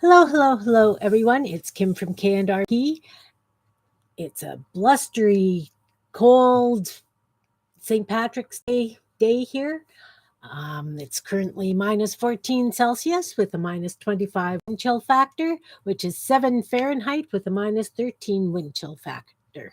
Hello, hello, hello, everyone. It's Kim from K&RP. It's a blustery, cold St. Patrick's day here. It's currently minus 14 Celsius with a minus 25 wind chill factor, which is 7 Fahrenheit with a minus 13 wind chill factor.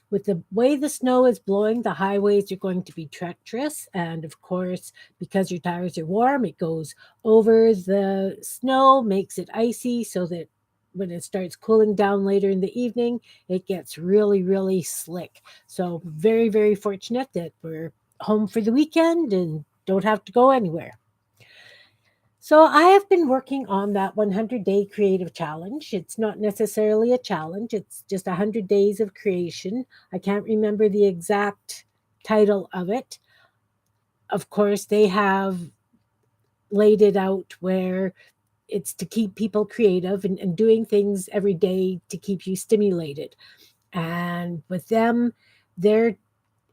With the way the snow is blowing, the highways are going to be treacherous. And of course, because your tires are warm, it goes over the snow, makes it icy so that when it starts cooling down later in the evening, it gets really, really slick. So, very, very fortunate that we're home for the weekend and don't have to go anywhere. So I have been working on that 100-day creative challenge. It's not necessarily a challenge, it's just 100 days of creation. I can't remember the exact title of it. Of course, they have laid it out where it's to keep people creative and doing things every day to keep you stimulated. And with them, theirs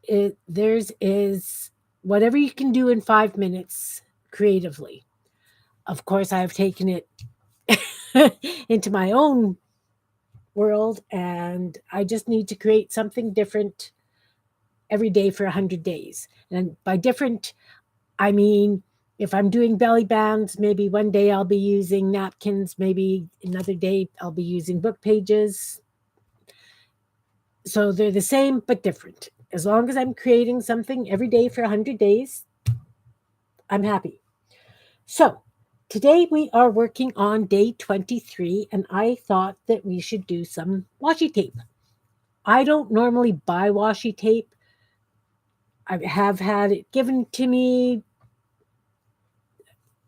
is whatever you can do in 5 minutes creatively. Of course, I've taken it into my own world and I just need to create something different every day for 100 days. And by different, I mean, if I'm doing belly bands, maybe one day I'll be using napkins, maybe another day I'll be using book pages. So they're the same but different. As long as I'm creating something every day for 100 days, I'm happy. So today we are working on day 23, and I thought that we should do some washi tape. I don't normally buy washi tape. I have had it given to me.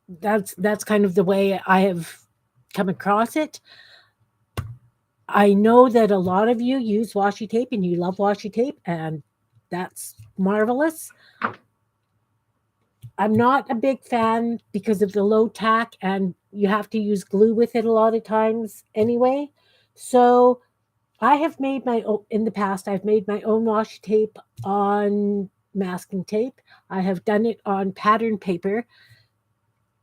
That's kind of the way I have come across it. I know that a lot of you use washi tape and you love washi tape, and that's marvelous. I'm not a big fan because of the low tack, and you have to use glue with it a lot of times anyway. So I have made in the past, I've made my own washi tape on masking tape. I have done it on pattern paper.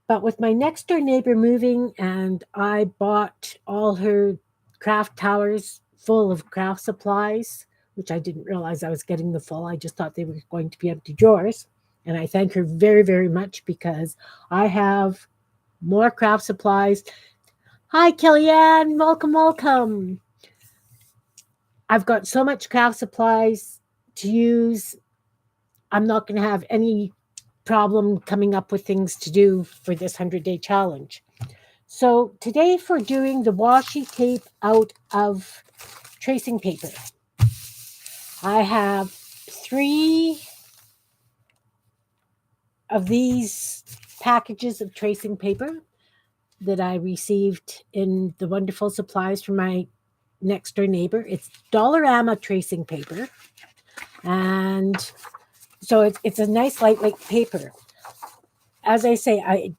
But with my next door neighbor moving, and I bought all her craft towers full of craft supplies, which I didn't realize I was getting the full. I just thought they were going to be empty drawers. And I thank her very, very much because I have more craft supplies. Hi, Kellyanne. Welcome, welcome. I've got so much craft supplies to use. I'm not going to have any problem coming up with things to do for this 100-day challenge. So today for doing the washi tape out of tracing paper, I have 3 of these packages of tracing paper that I received in the wonderful supplies from my next door neighbor. It's Dollarama tracing paper. And so it's a nice lightweight paper. As I say, I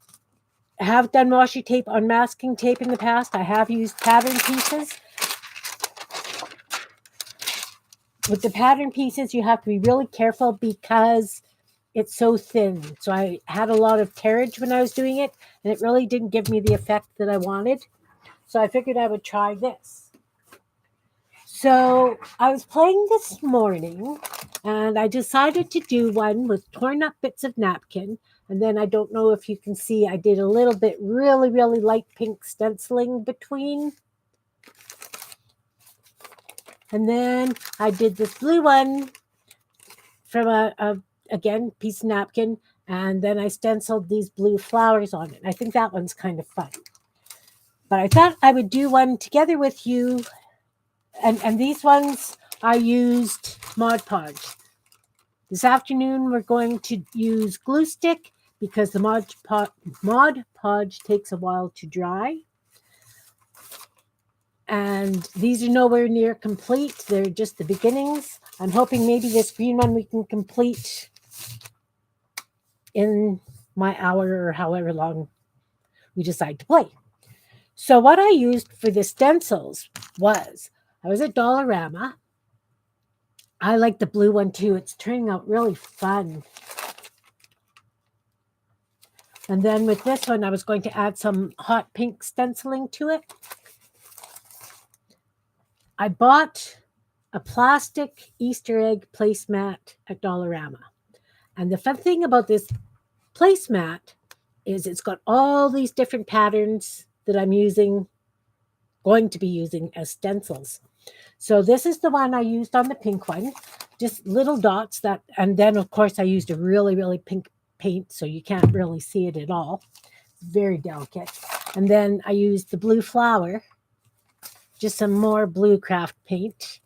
have done washi tape on masking tape in the past. I have used pattern pieces. With the pattern pieces, you have to be really careful because it's so thin. So I had a lot of tearage when I was doing it, and it really didn't give me the effect that I wanted. So I figured I would try this. So I was playing this morning, and I decided to do one with torn up bits of napkin. And then I don't know if you can see, I did a little bit really, really light pink stenciling between. And then I did this blue one from again, piece of napkin. And then I stenciled these blue flowers on it. I think that one's kind of fun. But I thought I would do one together with you. And these ones I used Mod Podge. This afternoon we're going to use glue stick because the Mod Podge takes a while to dry. And these are nowhere near complete. They're just the beginnings. I'm hoping maybe this green one we can complete in my hour or however long we decide to play. So what I used for the stencils was, I was at Dollarama. I like the blue one too. It's turning out really fun. And then with this one, I was going to add some hot pink stenciling to it. I bought a plastic Easter egg placemat at Dollarama. And the fun thing about this placemat is it's got all these different patterns that I'm going to be using as stencils. So this is the one I used on the pink one, just little dots that, and then of course I used a really, really pink paint, so you can't really see it at all. Very delicate. And then I used the blue flower, just some more blue craft paint.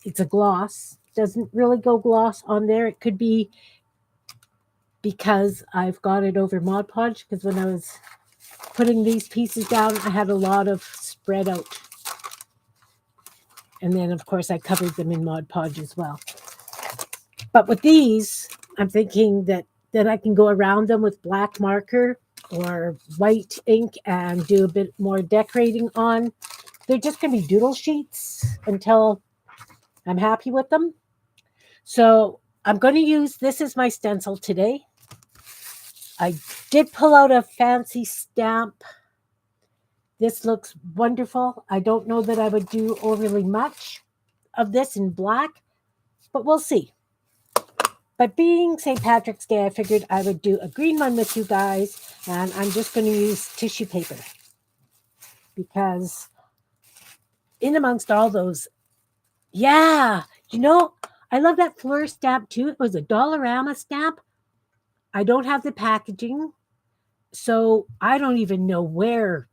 It's a gloss. Doesn't really go gloss on there. It could be because I've got it over Mod Podge, because when I was putting these pieces down, I had a lot of spread out. And then, of course, I covered them in Mod Podge as well. But with these, I'm thinking that then I can go around them with black marker or white ink and do a bit more decorating on. They're just going to be doodle sheets until I'm happy with them. So I'm going to use this as my stencil today. I did pull out a fancy stamp. This looks wonderful. I don't know that I would do overly much of this in black, but we'll see. But being St. Patrick's Day, I figured I would do a green one with you guys, and I'm just going to use tissue paper because in amongst all those, yeah, I love that Fleur stamp too. It was a Dollarama stamp. I don't have the packaging, so I don't even know where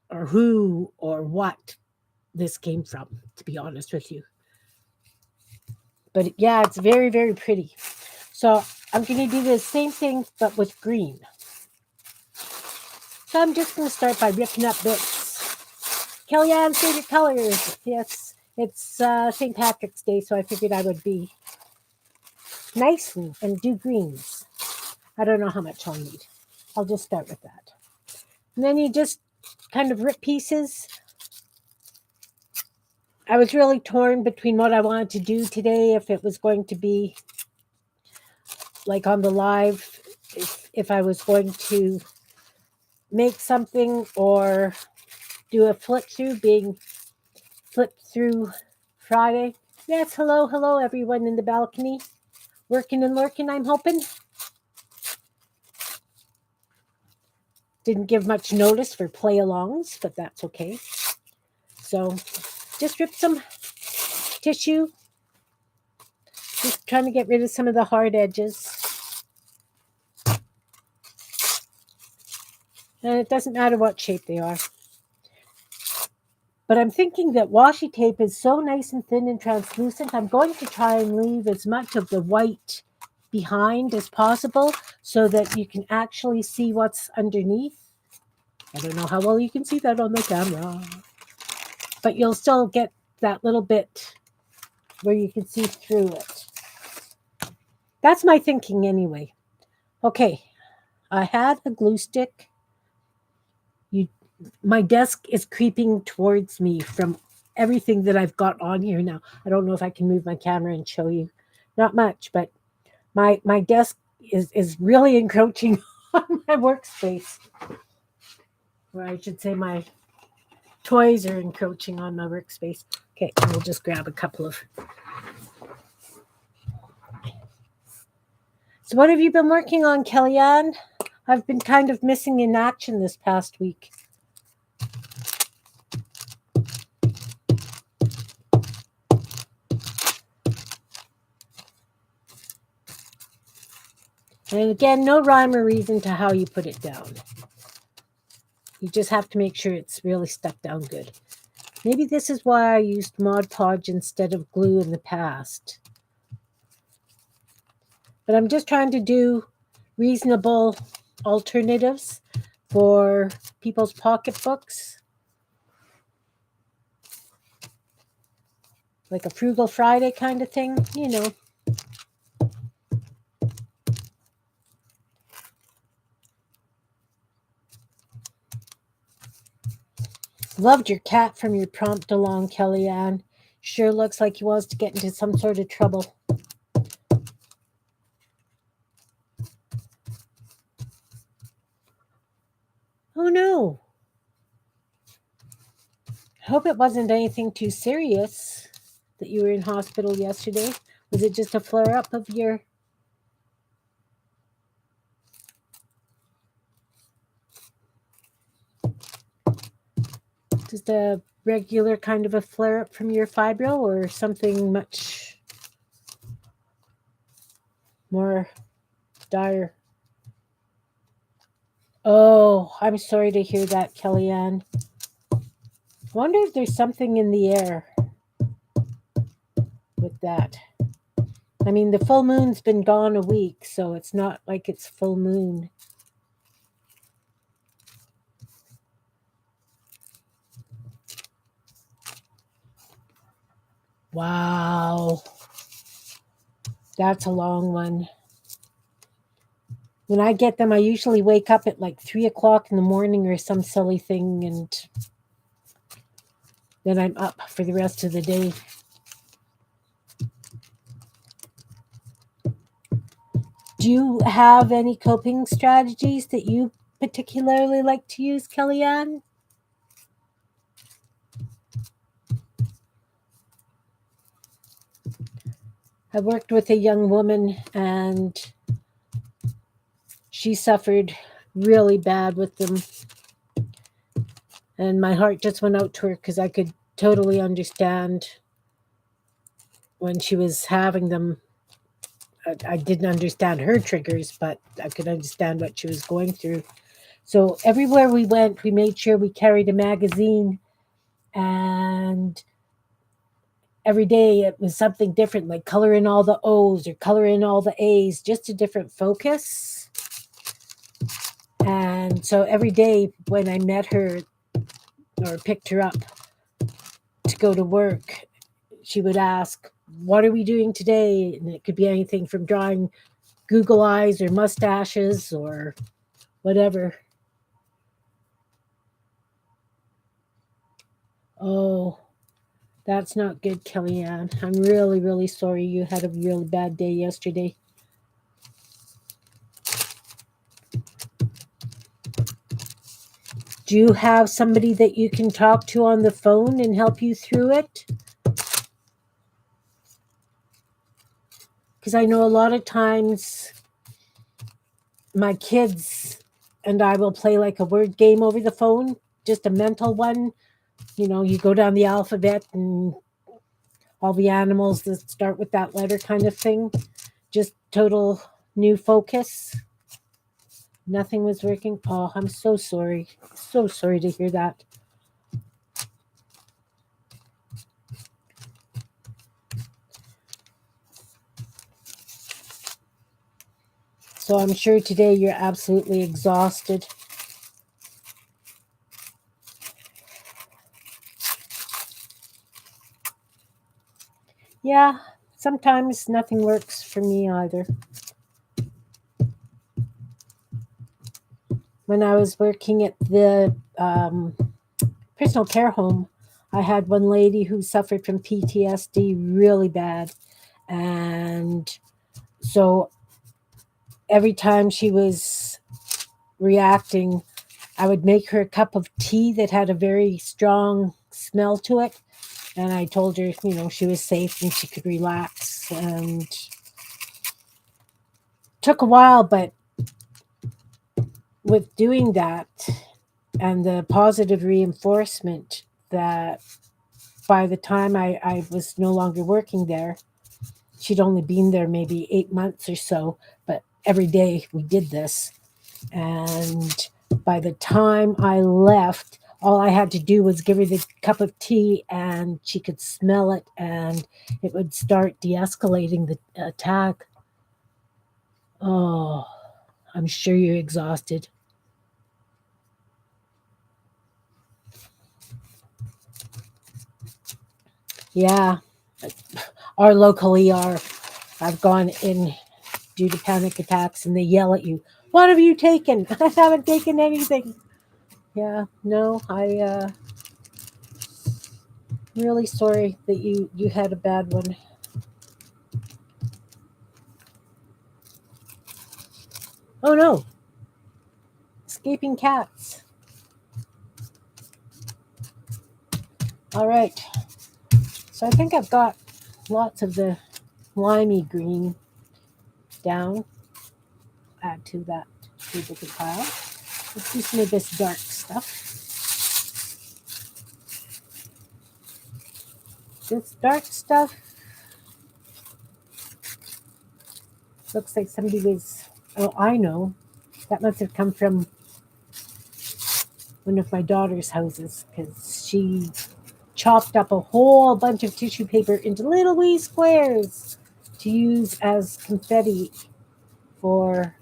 or who or what this came from, to be honest with you. But yeah, it's very, very pretty. So I'm going to do the same thing, but with green. So I'm just going to start by ripping up bits. Kellyanne's favorite colors. Yes, it's St. Patrick's Day, so I figured I would be nice and do greens. I don't know how much I'll need. I'll just start with that. And then you just kind of rip pieces. I was really torn between what I wanted to do today, if it was going to be like on the live, if I was going to make something or do a flip through, being flip through Friday. Yes, hello, everyone in the balcony. Working and lurking, I'm hoping. Didn't give much notice for play-alongs, but that's okay. So just rip some tissue. Just trying to get rid of some of the hard edges. And it doesn't matter what shape they are. But I'm thinking that washi tape is so nice and thin and translucent, I'm going to try and leave as much of the white behind as possible so that you can actually see what's underneath. I don't know how well you can see that on the camera, but you'll still get that little bit where you can see through it. That's my thinking anyway. Okay, I had a glue stick. My desk is creeping towards me from everything that I've got on here now. I don't know if I can move my camera and show you. Not much, but my desk is really encroaching on my workspace. Or I should say my toys are encroaching on my workspace. Okay, we'll just grab a couple of. So what have you been working on, Kellyanne? I've been kind of missing in action this past week. And again, no rhyme or reason to how you put it down. You just have to make sure it's really stuck down good. Maybe this is why I used Mod Podge instead of glue in the past. But I'm just trying to do reasonable alternatives for people's pocketbooks. Like a Frugal Friday kind of thing, you know. Loved your cat from your prompt along, Kellyanne. Sure looks like he wants to get into some sort of trouble. Oh no. I hope it wasn't anything too serious that you were in hospital yesterday. Was it just a flare up of your. Just a regular kind of a flare up from your fibro or something much more dire? Oh, I'm sorry to hear that, Kellyanne. I wonder if there's something in the air with that. I mean, the full moon's been gone a week, so it's not like it's full moon. Wow. That's a long one. When I get them, I usually wake up at like 3 o'clock in the morning or some silly thing, and then I'm up for the rest of the day. Do you have any coping strategies that you particularly like to use, Kellyanne? I worked with a young woman and she suffered really bad with them. And my heart just went out to her because I could totally understand when she was having them. I didn't understand her triggers, but I could understand what she was going through. So everywhere we went, we made sure we carried a magazine, and every day it was something different, like color in all the O's or color in all the A's, just a different focus. And so every day when I met her or picked her up to go to work, she would ask, "What are we doing today?" And it could be anything from drawing Google eyes or mustaches or whatever. Oh, that's not good, Kellyanne. I'm really, really sorry you had a really bad day yesterday. Do you have somebody that you can talk to on the phone and help you through it? Because I know a lot of times my kids and I will play like a word game over the phone, just a mental one. You know, you go down the alphabet and all the animals that start with that letter kind of thing. Just total new focus. Nothing was working. Oh, I'm so sorry. So sorry to hear that. So I'm sure today you're absolutely exhausted. Yeah, sometimes nothing works for me either. When I was working at the personal care home, I had one lady who suffered from PTSD really bad. And so every time she was reacting, I would make her a cup of tea that had a very strong smell to it. And I told her, you know, she was safe and she could relax. And took a while, but with doing that and the positive reinforcement that by the time I was no longer working there, she'd only been there maybe 8 months or so, but every day we did this. And by the time I left, all I had to do was give her the cup of tea and she could smell it and it would start de escalating the attack. Oh, I'm sure you're exhausted. Yeah, our local ER, I've gone in due to panic attacks and they yell at you, "What have you taken?" I haven't taken anything. Yeah, no, really sorry that you had a bad one. Oh no, escaping cats. All right. So I think I've got lots of the limey green down. Add to that to the pile. Let's do some of this dark stuff. This dark stuff looks like somebody was, oh, I know. That must have come from one of my daughter's houses because she chopped up a whole bunch of tissue paper into little wee squares to use as confetti for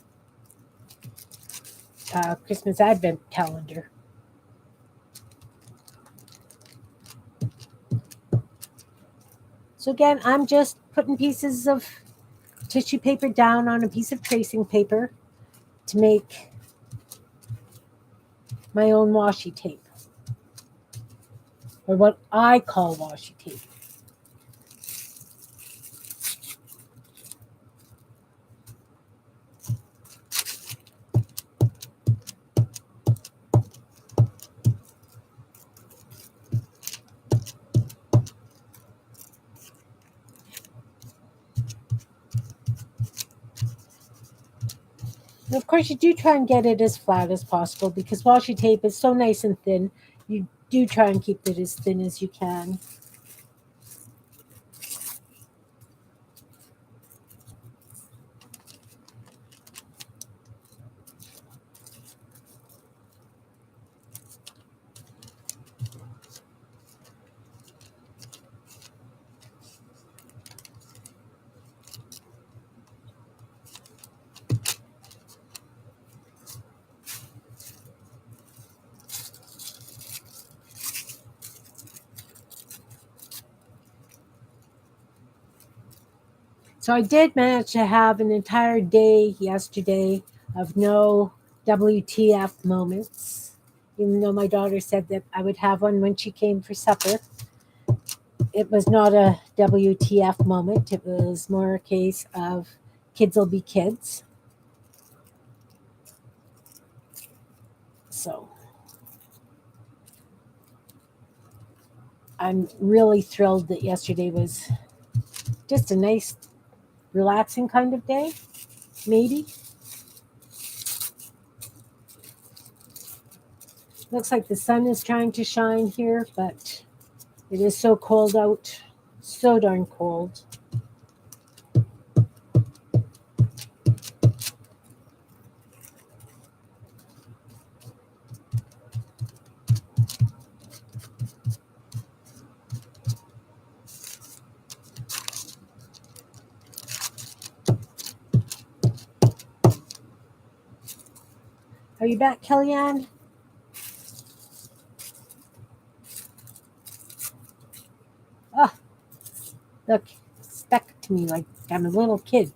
Christmas Advent calendar. So again, I'm just putting pieces of tissue paper down on a piece of tracing paper to make my own washi tape, or what I call washi tape. And of course, you do try and get it as flat as possible because washi tape is so nice and thin. You do try and keep it as thin as you can. So I did manage to have an entire day yesterday of no WTF moments, even though my daughter said that I would have one when she came for supper. It was not a WTF moment. It was more a case of kids will be kids. So I'm really thrilled that yesterday was just a nice, relaxing kind of day, maybe. Looks like the sun is trying to shine here, but it is so cold out, so darn cold. Are you back, Kellyanne? Oh, look, stuck to me like I'm a little kid.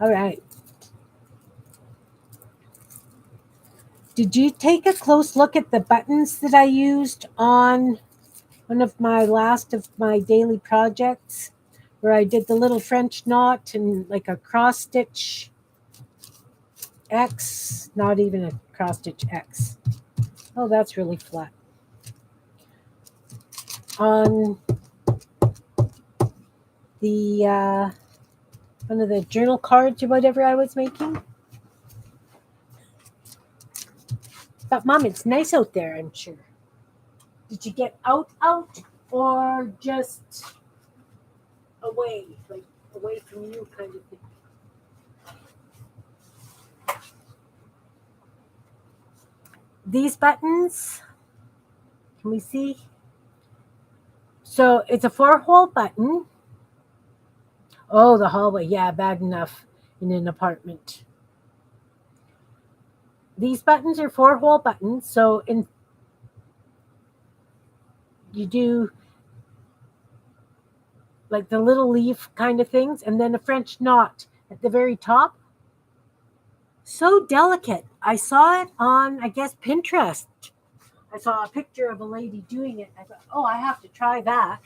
All right. Did you take a close look at the buttons that I used on one of my last of my daily projects where I did the little French knot and like a cross stitch X, not even a cross stitch X. Oh, that's really flat. On the one of the journal cards or whatever I was making. But Mom, it's nice out there, I'm sure. Did you get out or just away, like away from you kind of thing? These buttons, can we see? So it's a 4-hole button. Oh, the hallway. Yeah, bad enough in an apartment. These buttons are 4-hole buttons. So you do like the little leaf kind of things and then a French knot at the very top. So delicate. I saw it on, I guess, Pinterest. I saw a picture of a lady doing it. I thought, oh, I have to try that.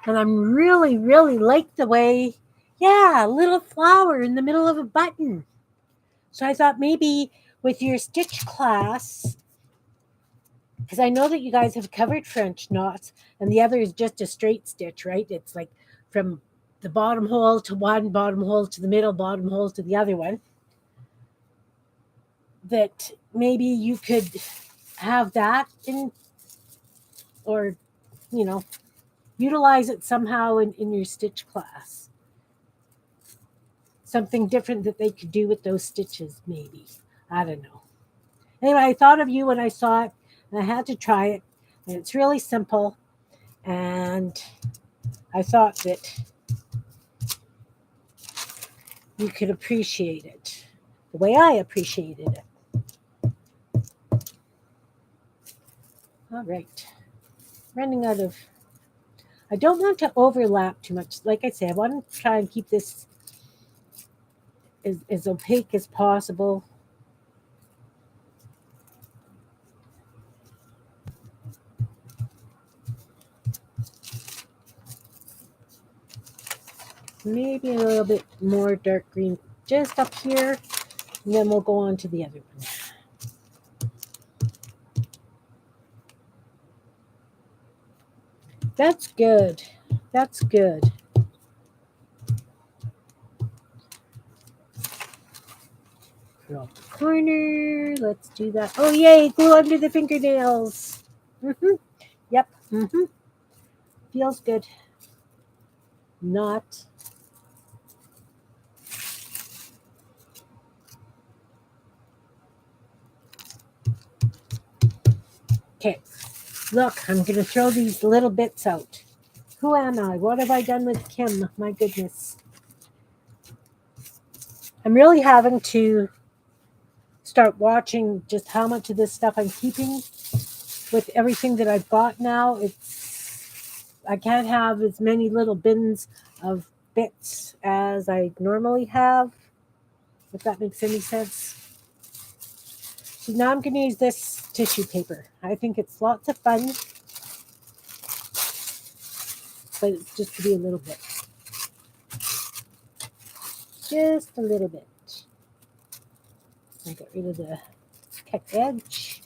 And I'm really, really like the way Yeah, a little flower in the middle of a button. So I thought maybe with your stitch class, because I know that you guys have covered French knots, and the other is just a straight stitch, right? It's like from the bottom hole to one, bottom hole to the middle, bottom hole to the other one. That maybe you could have that in, or, you know, utilize it somehow in your stitch class. Something different that they could do with those stitches, maybe. I don't know. Anyway, I thought of you when I saw it, and I had to try it. And it's really simple. And I thought that you could appreciate it the way I appreciated it. All right. Running out of. I don't want to overlap too much. Like I say, I want to try and keep this as opaque as possible. Maybe a little bit more dark green just up here, and then we'll go on to the other one. That's good. That's good. Curl the corner. Let's do that. Oh, yay. Glue under the fingernails. Yep. Feels good. Not. Okay. Look, I'm going to throw these little bits out. Who am I? What have I done with Kim? My goodness. I'm really having to start watching just how much of this stuff I'm keeping with everything that I've got now. I can't have as many little bins of bits as I normally have, if that makes any sense. So now I'm going to use this tissue paper. I think it's lots of fun, but it's just to be a little bit. Just a little bit. I'll get rid of the cut edge.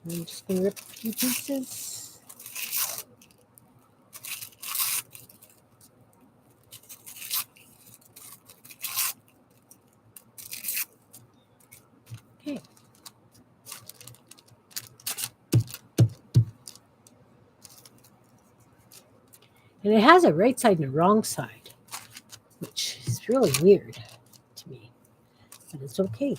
I'm just going to rip a few pieces. Okay. And it has a right side and a wrong side, which is really weird to me, but it's okay.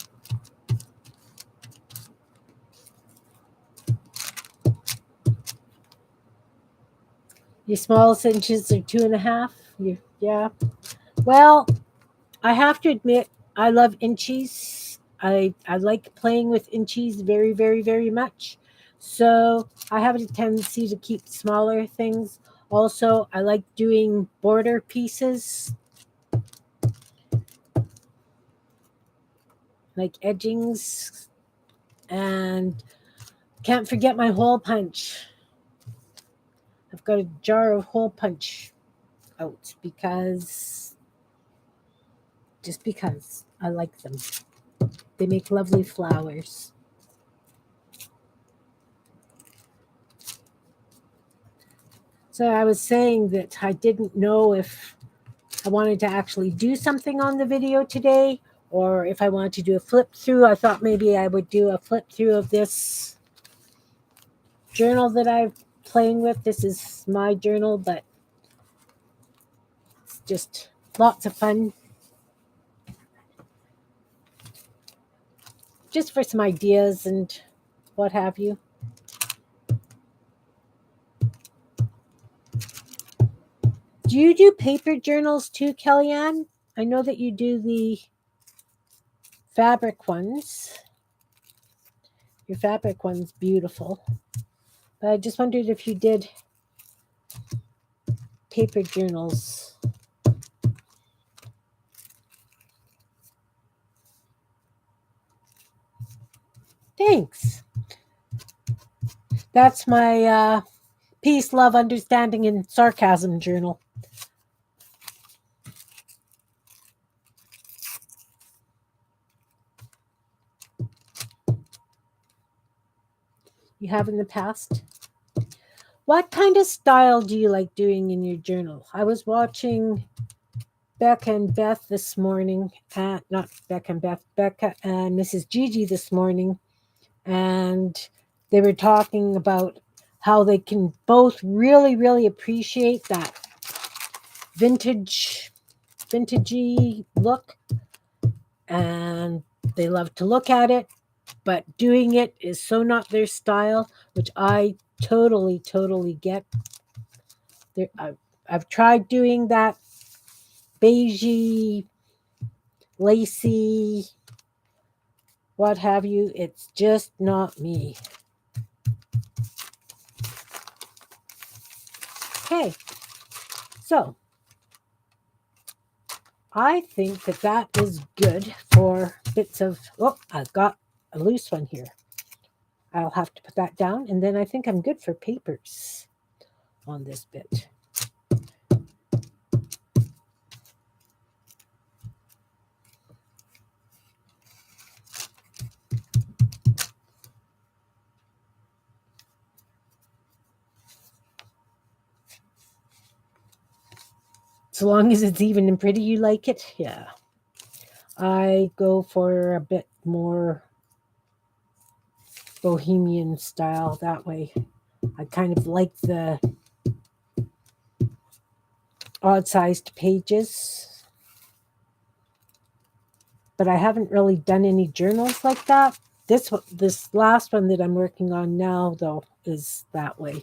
Your smallest inches are 2.5. Yeah. Well, I have to admit, I love inchies. I like playing with inchies very, very, very much. So I have a tendency to keep smaller things. Also, I like doing border pieces, like edgings, and can't forget my hole punch. I've got a jar of hole punch out because I like them. They make lovely flowers. So I was saying that I didn't know if I wanted to actually do something on the video today or if I wanted to do a flip through. I thought maybe I would do a flip through of this journal that I'm playing with. This is my journal, but it's just lots of fun. Just for some ideas and what have you. Do you do paper journals too, Kellyanne? I know that you do the fabric ones. Your fabric one's beautiful. But I just wondered if you did paper journals. Thanks. That's my peace, love, understanding, and sarcasm journal. You have in the past? What kind of style do you like doing in your journal? I was watching Becca and Beth this morning, not Becca and Beth, Becca and Mrs. Gigi this morning, and they were talking about how they can both really, really appreciate that vintagey look, and they love to look at it, but doing it is so not their style, which I totally, totally get. I've tried doing that beigey, lacy, what have you. It's just not me. Okay, so I think that is good for bits of, oh, I've got a loose one here. I'll have to put that down, and then I think I'm good for papers on this bit. So long as it's even and pretty, you like it? Yeah. I go for a bit more bohemian style that way. I kind of like the odd-sized pages, but I haven't really done any journals like that. This last one that I'm working on now, though, is that way.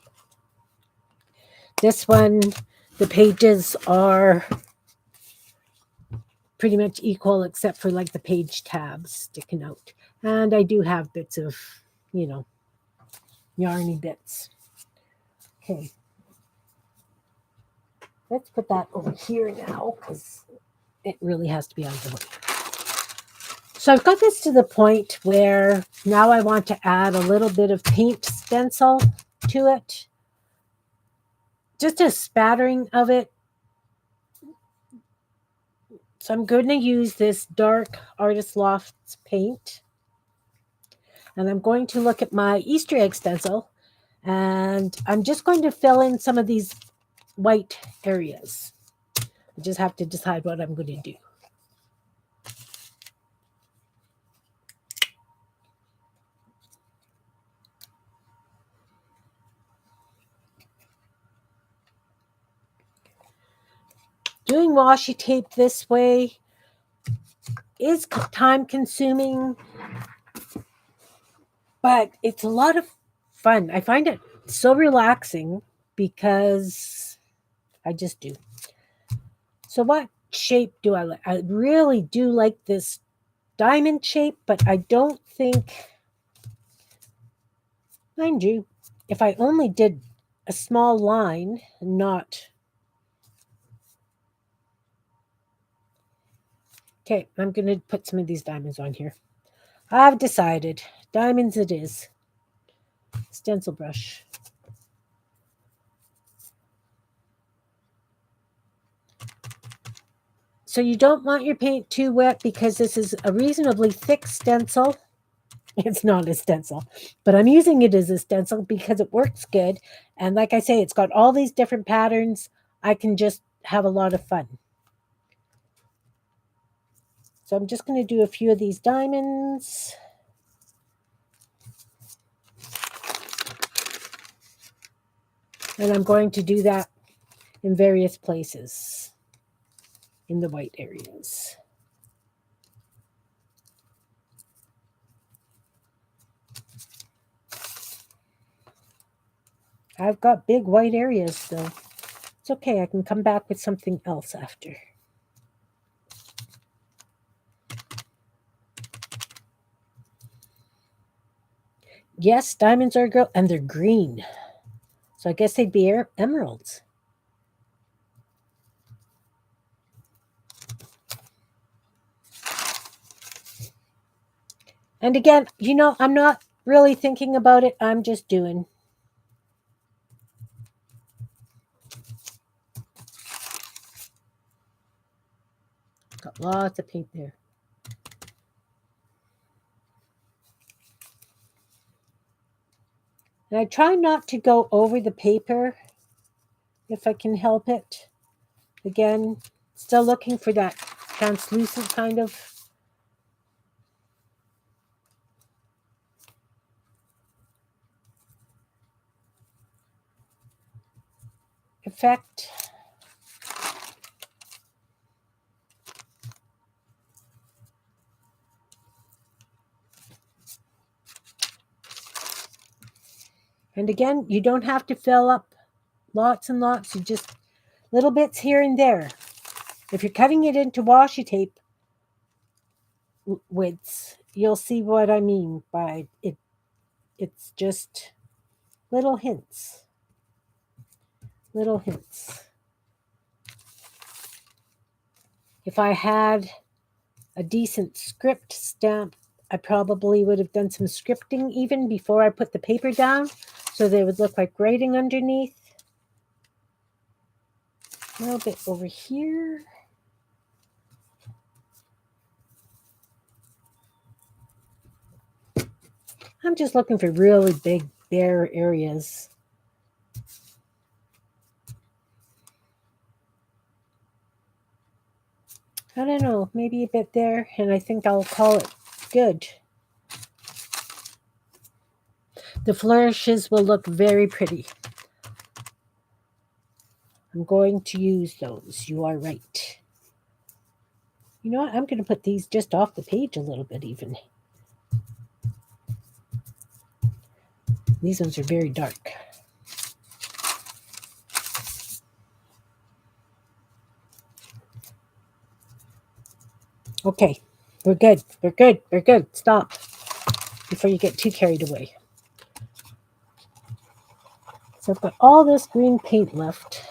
This one, the pages are pretty much equal except for like the page tabs sticking out. And I do have bits of, yarny bits. Okay. Let's put that over here now because it really has to be on the way. So I've got this to the point where now I want to add a little bit of paint stencil to it. Just a spattering of it. So I'm going to use this dark Artist Lofts paint. And I'm going to look at my Easter egg stencil. And I'm just going to fill in some of these white areas. I just have to decide what I'm going to do. Doing washi tape this way is time consuming, but it's a lot of fun. I find it so relaxing because I just do. So what shape do I like? I really do like this diamond shape, but I don't think, mind you, if I only did a small line, not... Okay, I'm going to put some of these diamonds on here. I've decided. Diamonds it is. Stencil brush. So you don't want your paint too wet because this is a reasonably thick stencil. It's not a stencil, but I'm using it as a stencil because it works good. And like I say, it's got all these different patterns. I can just have a lot of fun. So I'm just going to do a few of these diamonds. And I'm going to do that in various places in the white areas. I've got big white areas, though. It's okay. I can come back with something else after. Yes, diamonds are girl, and they're green. So I guess they'd be emeralds. And again, I'm not really thinking about it. I'm just doing. Got lots of paint there. And I try not to go over the paper if I can help it. Again, still looking for that translucent kind of effect. And again, you don't have to fill up lots and lots. You just little bits here and there. If you're cutting it into washi tape widths, you'll see what I mean by it. It's just little hints. Little hints. If I had a decent script stamp, I probably would have done some scripting even before I put the paper down, so they would look like writing underneath. A little bit over here. I'm just looking for really big, bare areas. I don't know, maybe a bit there, and I think I'll call it good. The flourishes will look very pretty. I'm going to use those. You are right. You know what? I'm going to put these just off the page a little bit even. These ones are very dark. Okay, we're good. We're good. We're good. Stop before you get too carried away. So I've got all this green paint left.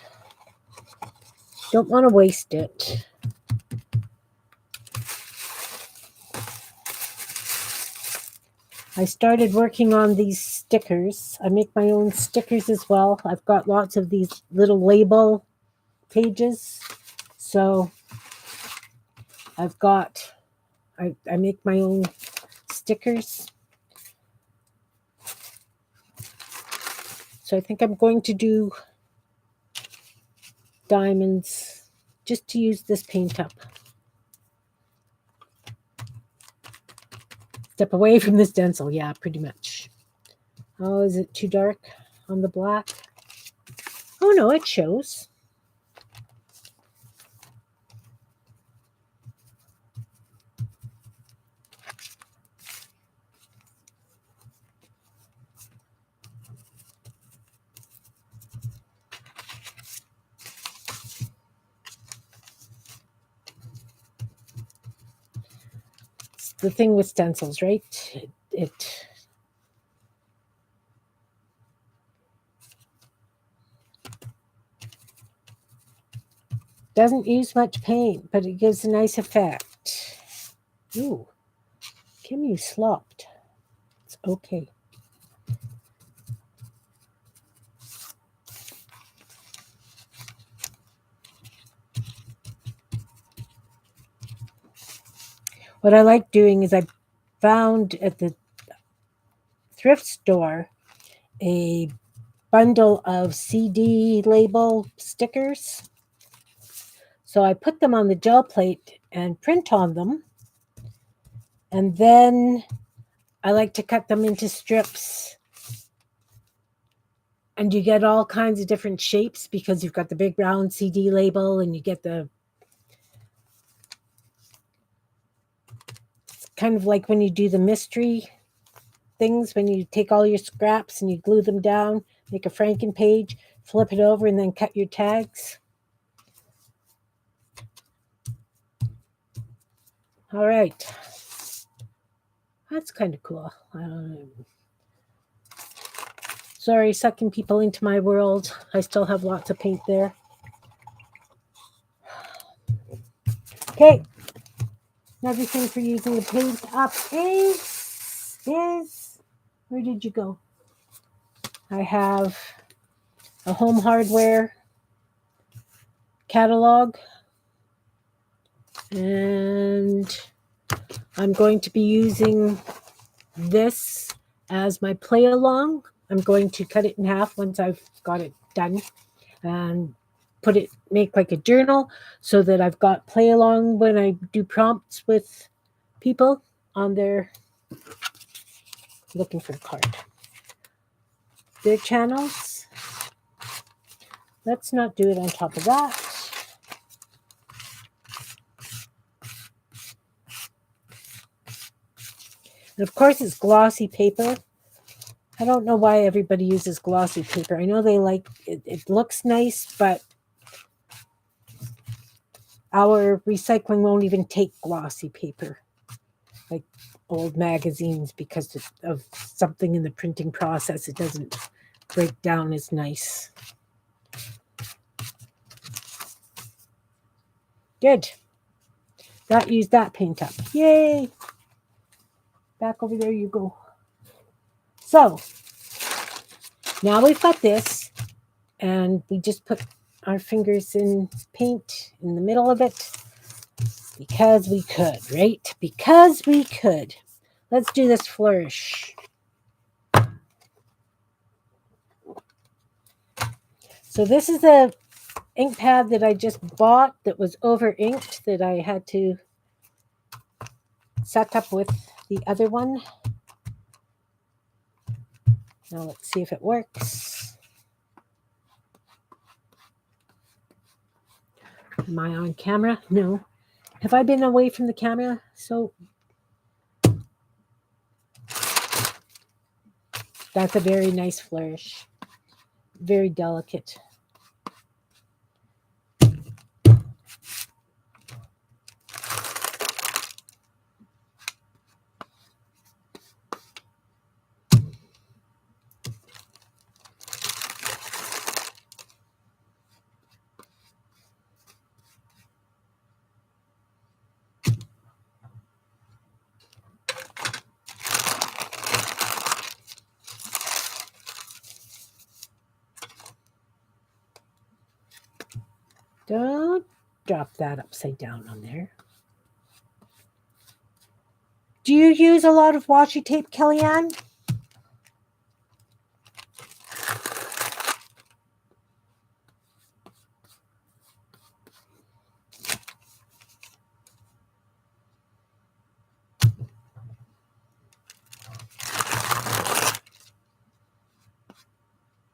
Don't want to waste it. I started working on these stickers. I make my own stickers as well. I've got lots of these little label pages. So I make my own stickers. So I think I'm going to do diamonds just to use this paint up. Step away from the stencil. Yeah, pretty much. Oh, is it too dark on the black? Oh, no, it shows. It's the thing with stencils, right? It doesn't use much paint, but it gives a nice effect. Ooh, Kim, you slopped. It's okay. What I like doing is I found at the thrift store a bundle of CD label stickers. So I put them on the gel plate and print on them. And then I like to cut them into strips. And you get all kinds of different shapes because you've got the big round CD label and you get the... It's kind of like when you do the mystery things, when you take all your scraps and you glue them down, make a Franken page, flip it over, and then cut your tags. All right. That's kind of cool. Sorry, sucking people into my world. I still have lots of paint there. Okay. Another thing for using the paint up is Where did you go? I have a home hardware catalog, and I'm going to be using this as my play along. I'm going to cut it in half once I've got it done and make like a journal so that I've got play along when I do prompts with people on their, looking for a card, their channels. Let's not do it on top of that. And of course, it's glossy paper. I don't know why everybody uses glossy paper. I know they like it, it looks nice, but our recycling won't even take glossy paper, like old magazines, because of something in the printing process. It doesn't break down as nice. Good. That used that paint up. Yay! Back over there you go. So now we've got this, and we just put our fingers in paint in the middle of it because we could, right? Because we could. Let's do this flourish. So this is a ink pad that I just bought that was over inked that I had to set up with the other one. Now let's see if it works. Am I on camera? No. Have I been away from the camera? So that's a very nice flourish. Very delicate. Don't drop that upside down on there. Do you use a lot of washi tape, Kellyanne?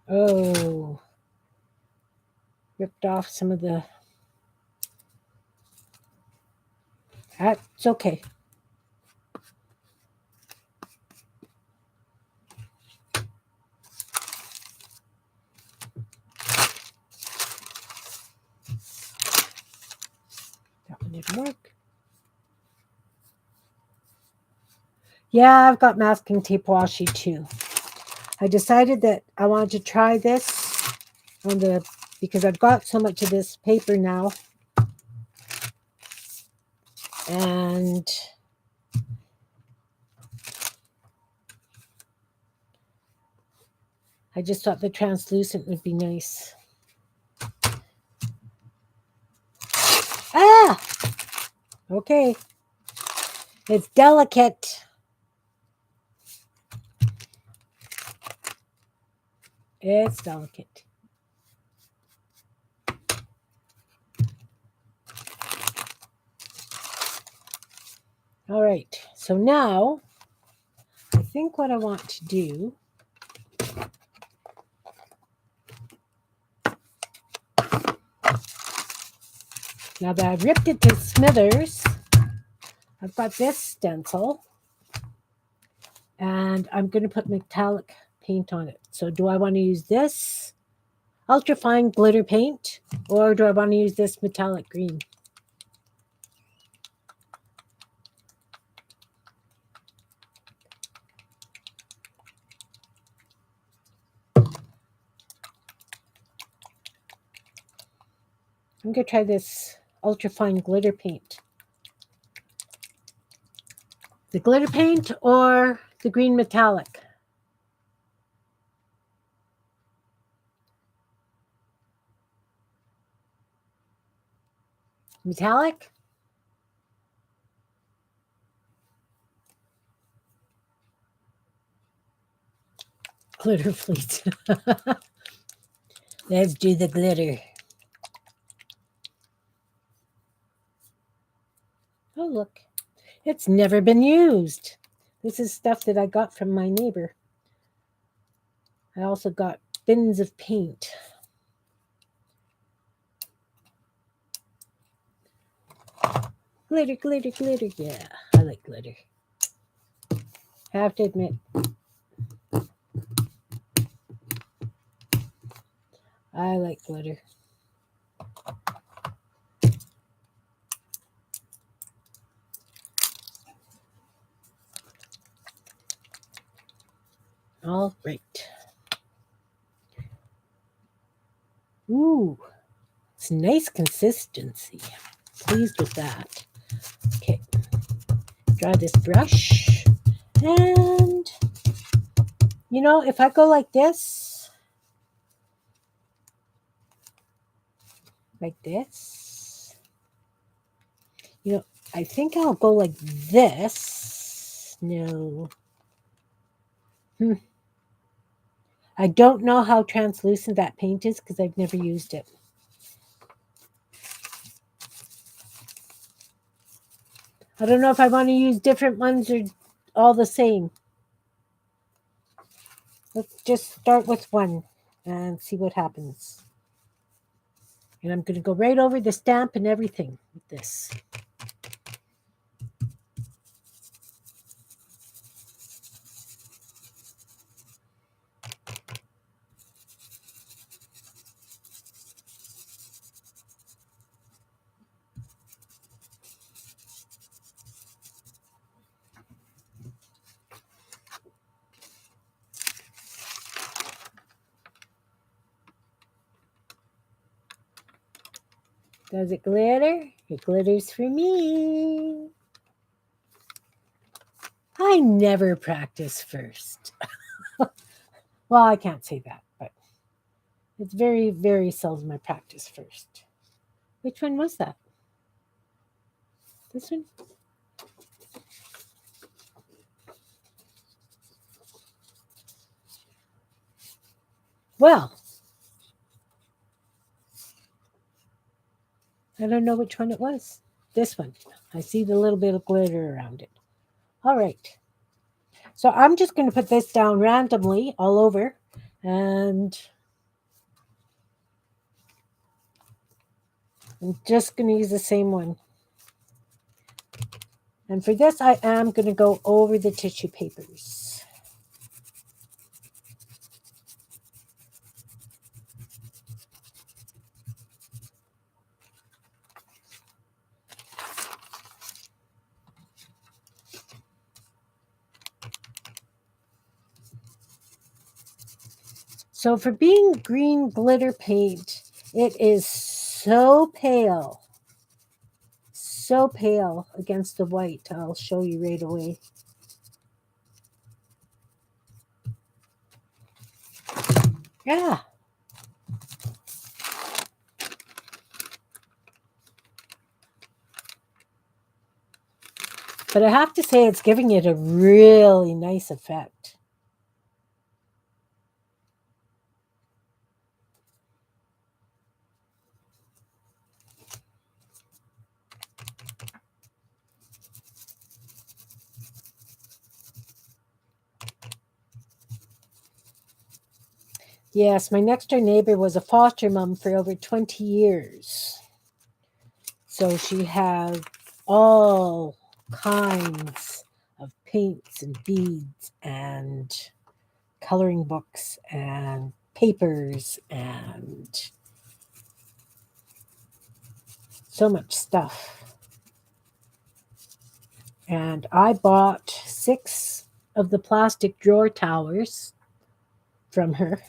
Oh, ripped off some of the... That's okay. That one didn't work. Yeah, I've got masking tape washi too. I decided that I wanted to try this on the, because I've got so much of this paper now. And I just thought the translucent would be nice. Ah! Okay. It's delicate. It's delicate. All right. So now, I think what I want to do, now that I've ripped it to smithers, I've got this stencil, and I'm going to put metallic paint on it. So do I want to use this ultrafine glitter paint, or do I want to use this metallic green? I'm going to try this ultrafine glitter paint. The glitter paint or the green metallic? Metallic? Glitter fleet. Let's do the glitter. Oh, look. It's never been used. This is stuff that I got from my neighbor. I also got bins of paint. Glitter, glitter, glitter. Yeah, I like glitter. I have to admit, I like glitter. All right. Ooh, it's nice consistency. Pleased with that. Okay. Draw this brush. And, you know, if I go like this, you know, I think I'll go like this. No. I don't know how translucent that paint is because I've never used it. I don't know if I want to use different ones or all the same. Let's just start with one and see what happens. And I'm going to go right over the stamp and everything with this. Does it glitter? It glitters for me. I never practice first. Well, I can't say that, but it's very, very seldom I practice first. Which one was that? This one? Well, I don't know which one it was. This one. I see the little bit of glitter around it. All right. So I'm just going to put this down randomly all over. And I'm just going to use the same one. And for this, I am going to go over the tissue papers. So for being green glitter paint, it is so pale. So pale against the white. I'll show you right away. Yeah. But I have to say it's giving it a really nice effect. Yes, my next door neighbor was a foster mom for over 20 years. So she had all kinds of paints and beads and coloring books and papers and so much stuff. And I bought 6 of the plastic drawer towers from her.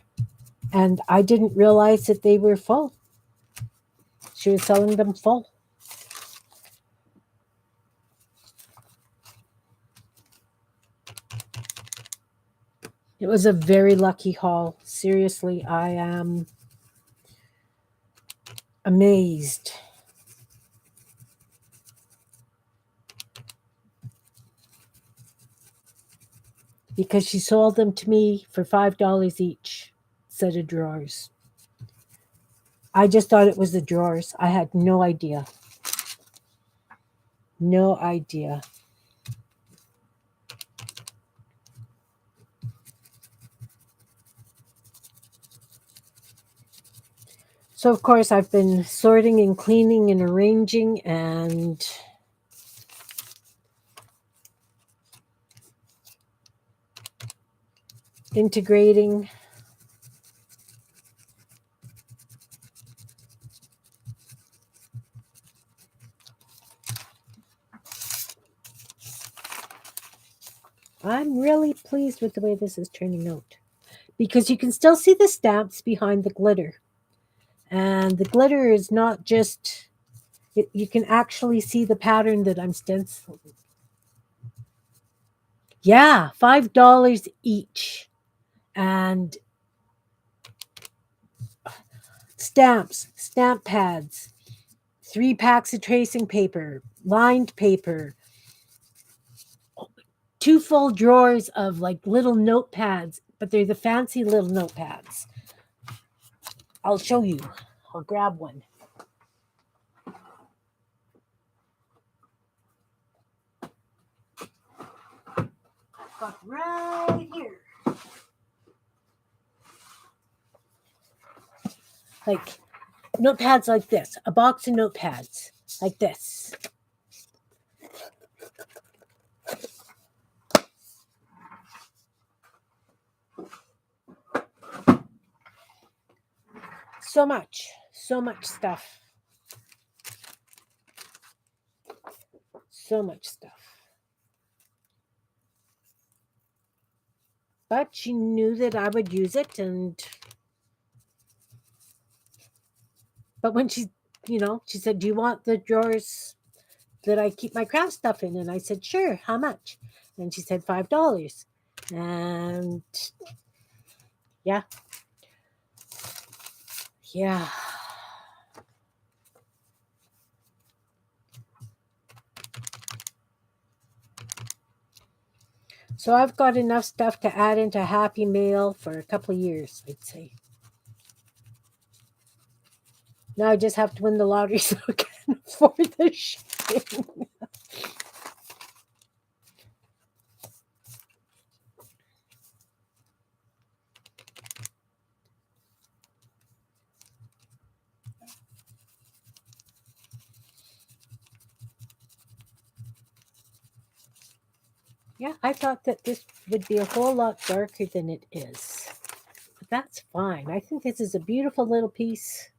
And I didn't realize that they were full. She was selling them full. It was a very lucky haul. Seriously, I am amazed. because she sold them to me for $5 each set of drawers. I just thought it was the drawers. I had no idea. No idea. So, of course, I've been sorting and cleaning and arranging and integrating. I'm really pleased with the way this is turning out because you can still see the stamps behind the glitter. And the glitter is not just, you can actually see the pattern that I'm stenciling. Yeah, $5 each. And stamps, stamp pads, 3 packs of tracing paper, lined paper, 2 full drawers of like little notepads, but they're the fancy little notepads. I'll show you. I'll grab one. Got right here. Like notepads like this, a box of notepads like this. So much stuff. So much stuff. But she knew that I would use it, but when she said, "Do you want the drawers that I keep my craft stuff in?" And I said, "Sure, how much?" And she said $5. And yeah. Yeah. So I've got enough stuff to add into Happy Mail for a couple of years, I'd say. Now I just have to win the lottery so I can afford the shipping. Yeah, I thought that this would be a whole lot darker than it is. But that's fine. I think this is a beautiful little piece.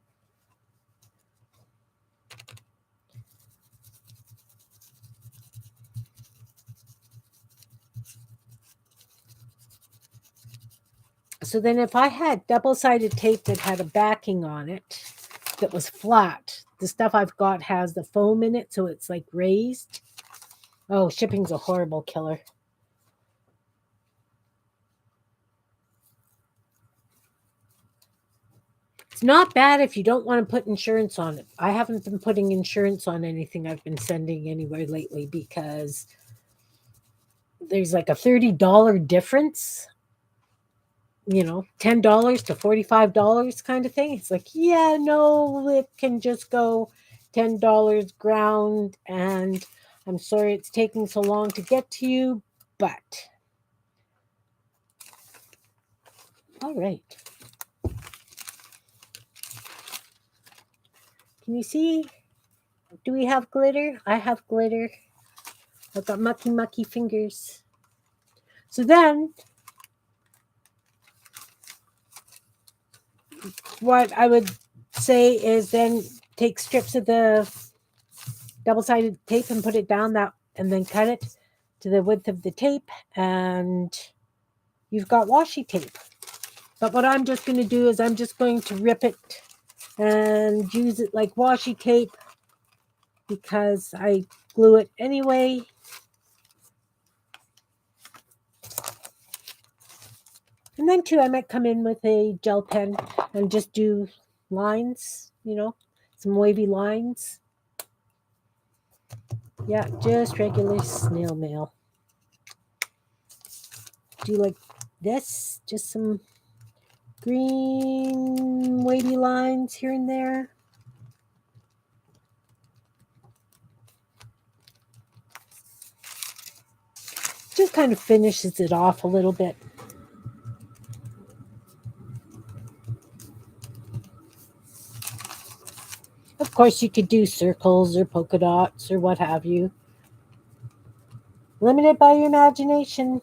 So then if I had double-sided tape that had a backing on it that was flat, the stuff I've got has the foam in it, so it's like raised. Oh, shipping's a horrible killer. It's not bad if you don't want to put insurance on it. I haven't been putting insurance on anything I've been sending anywhere lately because there's like a $30 difference. $10 to $45 kind of thing. It's like, yeah, no, it can just go $10 ground. And I'm sorry it's taking so long to get to you, but all right. Can you see? Do we have glitter? I have glitter. I've got mucky fingers. So then, what I would say is then take strips of the double-sided tape and put it down that, and then cut it to the width of the tape, and you've got washi tape. But what I'm just going to do is I'm just going to rip it and use it like washi tape because I glue it anyway. And then too, I might come in with a gel pen and just do lines, some wavy lines. Yeah, just regular snail mail. do like this, just some green wavy lines here and there. Just kind of finishes it off a little bit. Of course, you could do circles or polka dots or what have you. Limited by your imagination.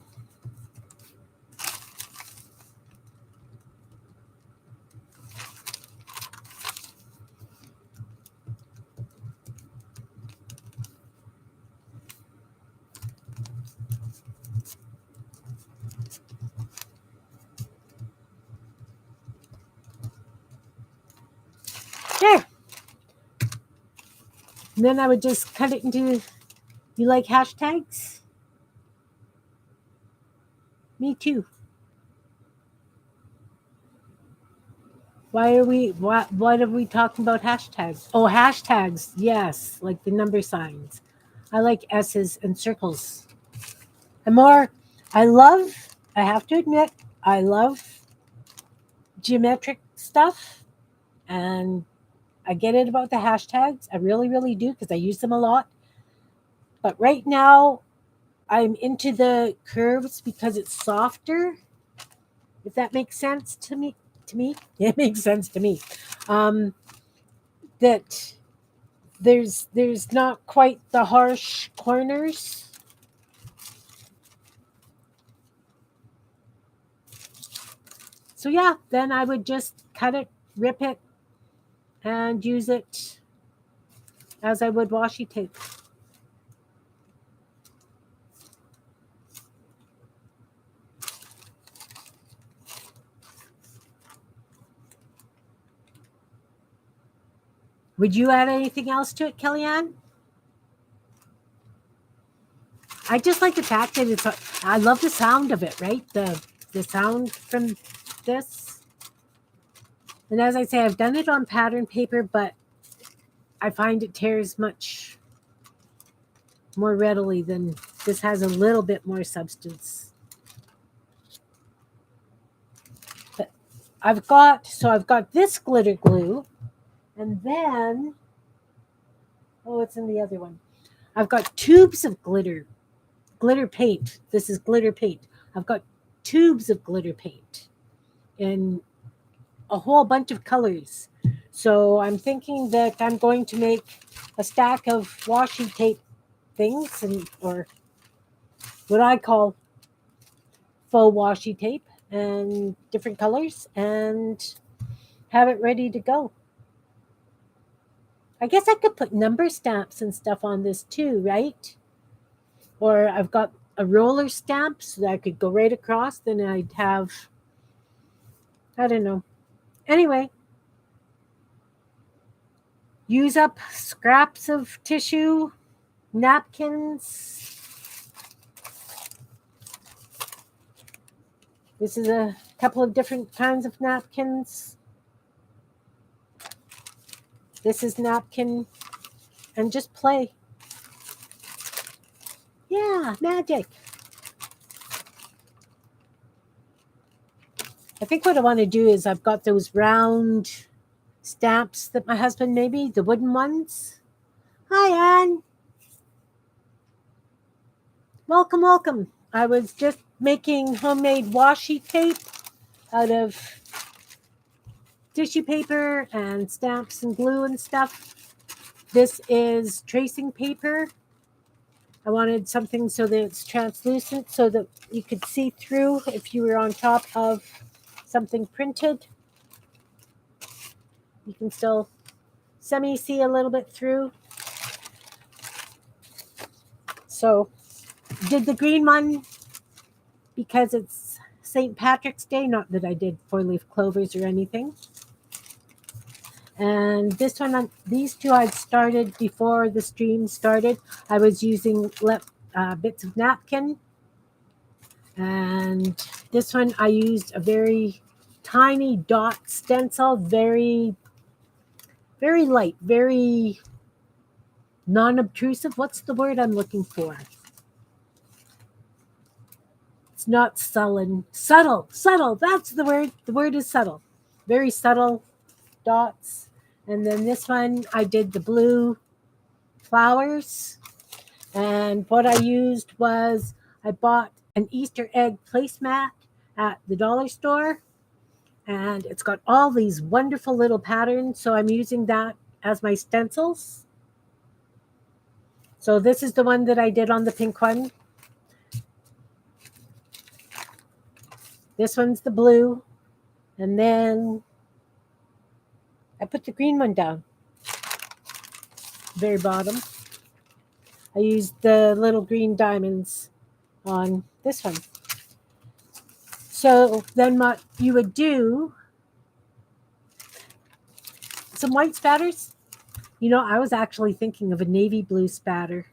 There. And then I would just cut it into, you like hashtags? Me too. What are we talking about hashtags? Oh, hashtags. Yes, like the number signs. I like S's and circles. I have to admit, I love geometric stuff, and I get it about the hashtags. I really, really do, because I use them a lot. But right now, I'm into the curves because it's softer. If that makes sense to me, it makes sense to me. That there's not quite the harsh corners. So yeah, then I would just cut it, rip it, and use it as I would washi tape. Would you add anything else to it, Kellyanne? I just like the fact that I love the sound of it, right? The sound from this. And as I say, I've done it on pattern paper, but I find it tears much more readily than this. Has a little bit more substance. But I've got this glitter glue, and then it's in the other one. I've got tubes of glitter paint. This is glitter paint. I've got tubes of glitter paint in a whole bunch of colors. So I'm thinking that I'm going to make a stack of washi tape things, or what I call faux washi tape, and different colors, and have it ready to go. I guess I could put number stamps and stuff on this too, right? Or I've got a roller stamp so that I could go right across. Then I'd have, I don't know. Anyway, use up scraps of tissue, napkins. This is a couple of different kinds of napkins. This is napkin, and just play. Yeah, magic. I think what I want to do is I've got those round stamps that my husband made me, the wooden ones. Hi, Anne. Welcome, welcome. I was just making homemade washi tape out of tissue paper and stamps and glue and stuff. This is tracing paper. I wanted something so that it's translucent so that you could see through if you were on top of something printed. You can still semi-see a little bit through. So did the green one because it's St. Patrick's Day. Not that I did four-leaf clovers or anything. And this one, these two I'd started before the stream started. I was using bits of napkin. And this one I used a very tiny dot stencil, very, very light, very non-obtrusive. What's the word I'm looking for? It's not sullen. Subtle. Subtle. That's the word. The word is subtle. Very subtle dots. And then this one, I did the blue flowers. And what I used was I bought an Easter egg placemat at the dollar store. And it's got all these wonderful little patterns. So I'm using that as my stencils. So this is the one that I did on the pink one. This one's the blue. And then I put the green one down. Very bottom. I used the little green diamonds on this one. So then what you would do, some white spatters. You know, I was actually thinking of a navy blue spatter.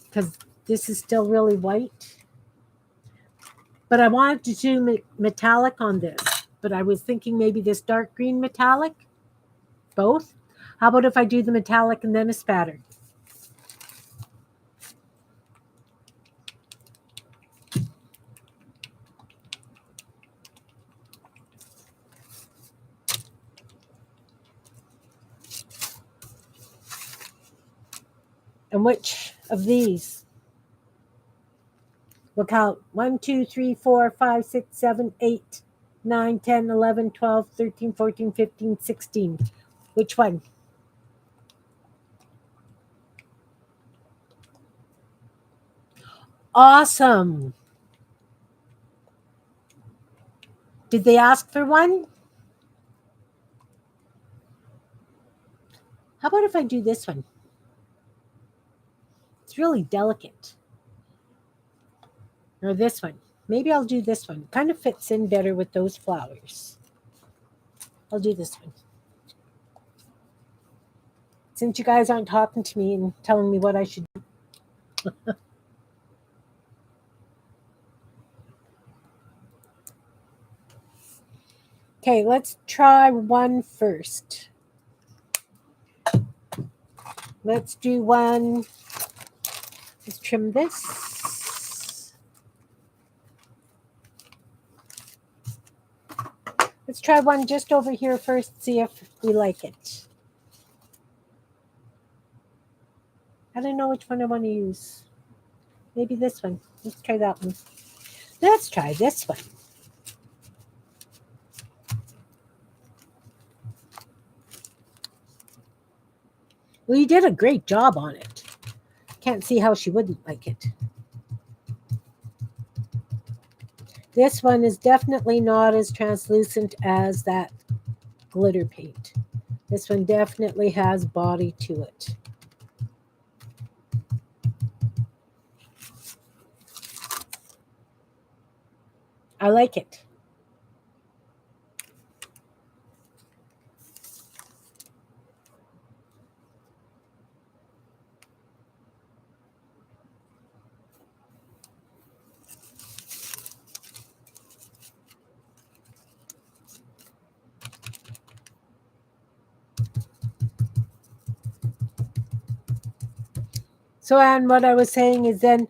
Because this is still really white. But I wanted to do metallic on this. But I was thinking maybe this dark green metallic. Both. How about if I do the metallic and then a spatter? And which of these? Look how 1, 2, 3, 4, 5, 6, 7, 8, 9, 10, 11, 12, 13, 14, 15, 16. Which one? Awesome. Did they ask for one? How about if I do this one? It's really delicate. Or this one. Maybe I'll do this one. Kind of fits in better with those flowers. I'll do this one. Since you guys aren't talking to me and telling me what I should do. Okay, let's try one first. Let's do one. Let's trim this. Let's try one just over here first, see if we like it. I don't know which one I want to use. Maybe this one. Let's try that one. Let's try this one. Well, you did a great job on it. Can't see how she wouldn't like it. This one is definitely not as translucent as that glitter paint. This one definitely has body to it. I like it. So, Anne, what I was saying is then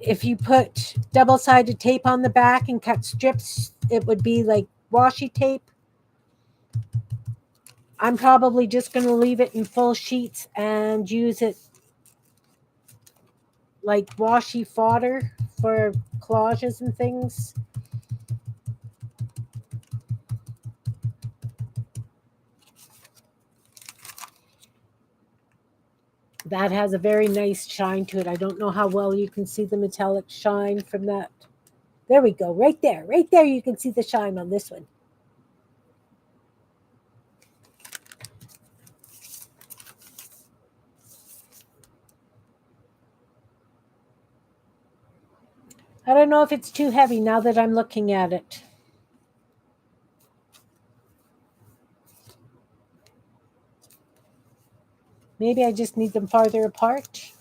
if you put double-sided tape on the back and cut strips, it would be like washi tape. I'm probably just going to leave it in full sheets and use it like washi fodder for collages and things. That has a very nice shine to it. I don't know how well you can see the metallic shine from that. There we go. Right there. Right there you can see the shine on this one. I don't know if it's too heavy now that I'm looking at it. Maybe I just need them farther apart.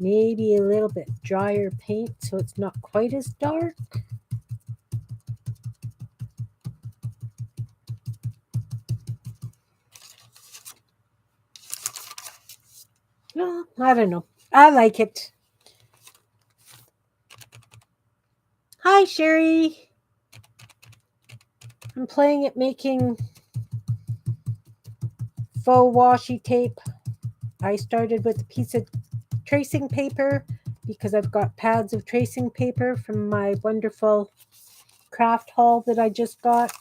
maybe a little bit drier paint so it's not quite as dark. Well, I don't know. I like it. Hi, Sherry. I'm playing at making faux washi tape. I started with a piece of tracing paper because I've got pads of tracing paper from my wonderful craft haul that I just got.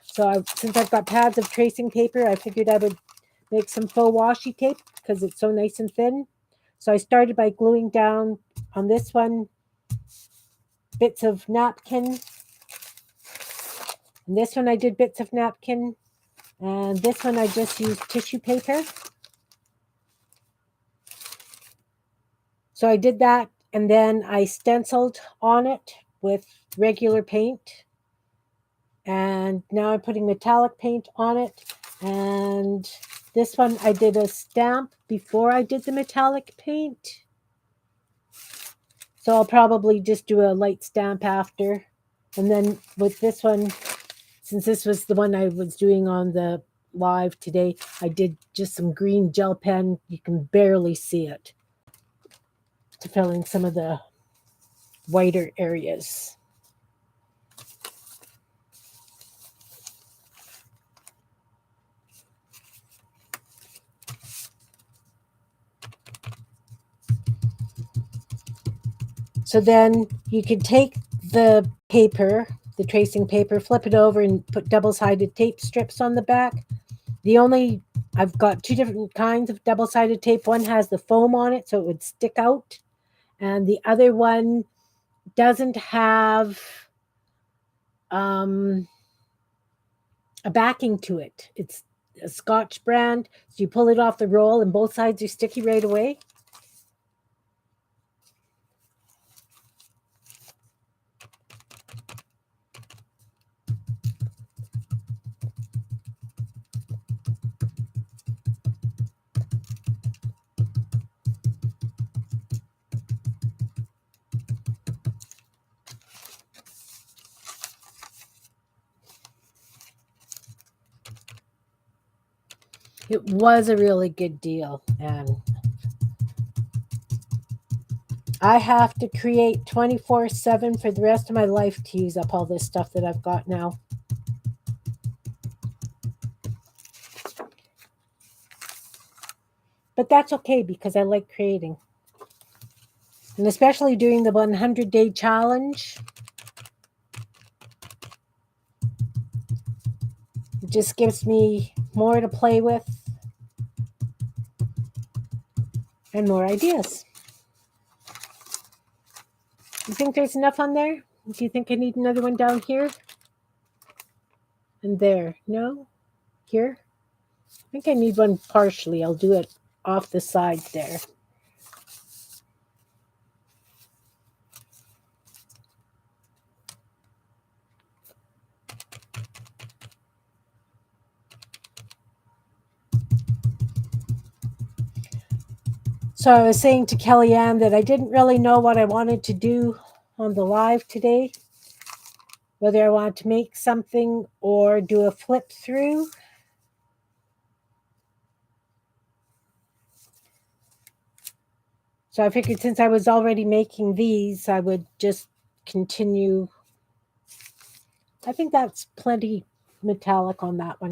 So since I've got pads of tracing paper, I figured I would make some faux washi tape because it's so nice and thin. So I started by gluing down on this one bits of napkin. And this one I did bits of napkin. And this one I just used tissue paper. So I did that, and then I stenciled on it with regular paint. And now I'm putting metallic paint on it. And this one I did a stamp before I did the metallic paint. So I'll probably just do a light stamp after. And then with this one, since this was the one I was doing on the live today, I did just some green gel pen. You can barely see it to fill in some of the whiter areas. So then you could take the paper, the tracing paper, flip it over and put double-sided tape strips on the back. I've got two different kinds of double-sided tape. One has the foam on it, so it would stick out. And the other one doesn't have a backing to it. It's a Scotch brand, so you pull it off the roll and both sides are sticky right away. It was a really good deal, and I have to create 24/7 for the rest of my life to use up all this stuff that I've got now. But that's okay because I like creating. And especially doing the 100-day challenge. It just gives me more to play with and more ideas. You think there's enough on there? Do you think I need another one down here? And there? No? Here? I think I need one partially. I'll do it off the side there. So I was saying to Kellyanne that I didn't really know what I wanted to do on the live today, whether I wanted to make something or do a flip through. So I figured since I was already making these, I would just continue. I think that's plenty metallic on that one.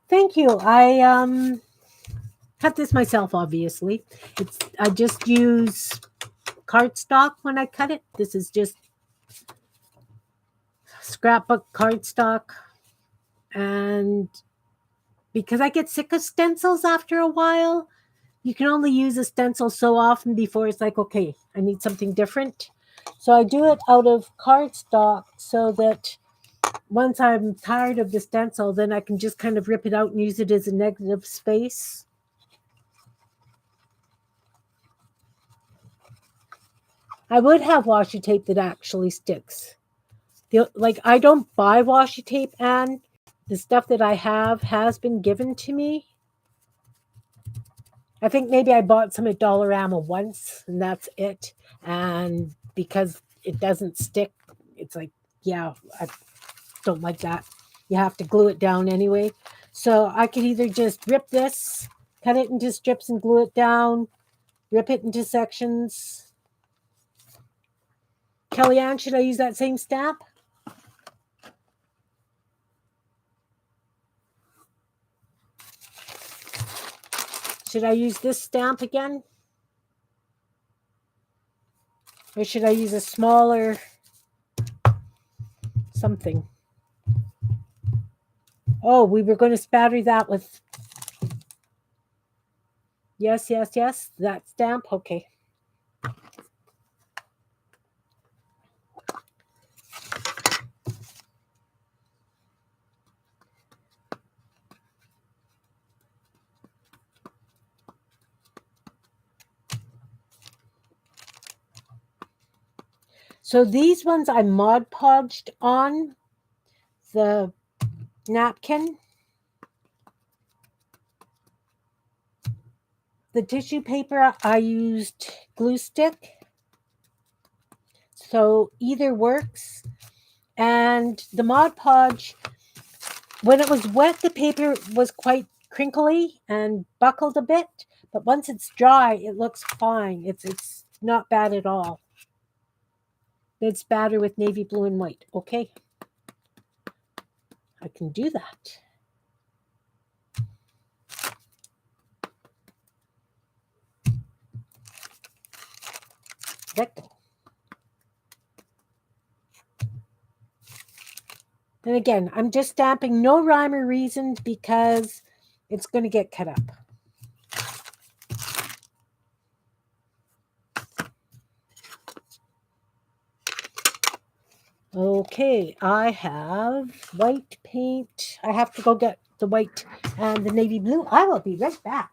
Thank you. I cut this myself, obviously. I just use cardstock when I cut it. This is just scrapbook cardstock. And because I get sick of stencils after a while, you can only use a stencil so often before it's like, okay, I need something different. So I do it out of cardstock so that once I'm tired of the stencil, then I can just kind of rip it out and use it as a negative space. I would have washi tape that actually sticks. I don't buy washi tape, and the stuff that I have has been given to me. I think maybe I bought some at Dollarama once, and that's it. And because it doesn't stick, it's like, yeah, I don't like that. You have to glue it down anyway. So I could either just rip this, cut it into strips and glue it down, rip it into sections. Kellyanne, should I use that same stamp? Should I use this stamp again? Or should I use a smaller something? Oh, we were going to spatter that with... Yes, that stamp. Okay. So these ones I Mod Podged on the napkin. The tissue paper, I used glue stick. So either works. And the Mod Podge, when it was wet, the paper was quite crinkly and buckled a bit. But once it's dry, it looks fine. It's not bad at all. It's spatter with navy blue and white. Okay. I can do that. Let go. And again, I'm just stamping, no rhyme or reason, because it's going to get cut up. Okay, I have white paint. I have to go get the white and the navy blue. I will be right back.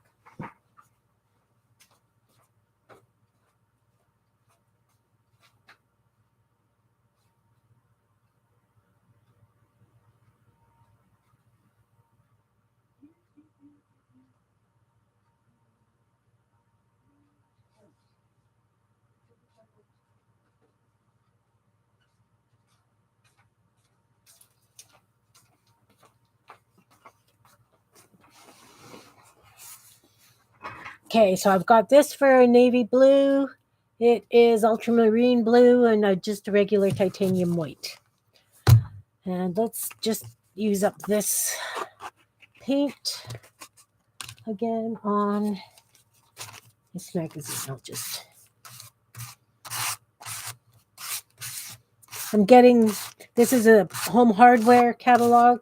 Okay, so I've got this for a navy blue. It is ultramarine blue and just a regular titanium white. And let's just use up this paint again on this magazine. I'm getting, this is a home hardware catalog,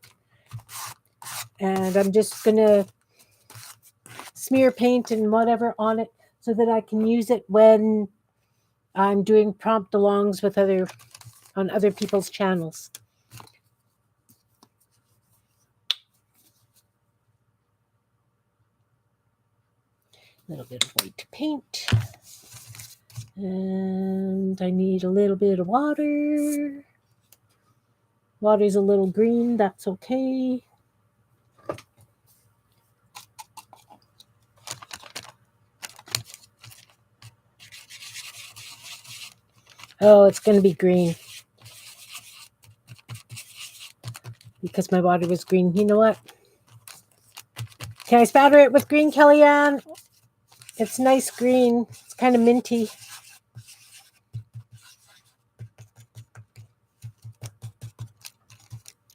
and I'm just going to smear paint and whatever on it so that I can use it when I'm doing prompt alongs with on other people's channels. A little bit of white paint. And I need a little bit of water. Water's a little green, that's okay. Oh, it's going to be green. Because my water was green. You know what? Can I spatter it with green, Kellyanne? It's nice green. It's kind of minty.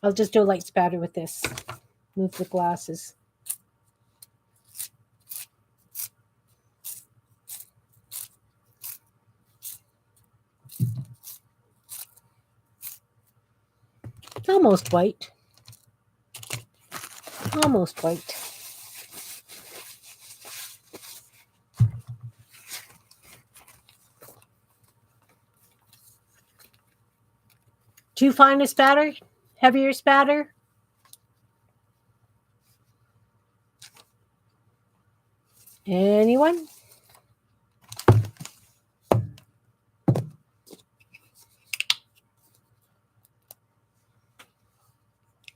I'll just do a light spatter with this. Move the glasses. Almost white. Almost white. Too fine a spatter? Heavier spatter? Anyone?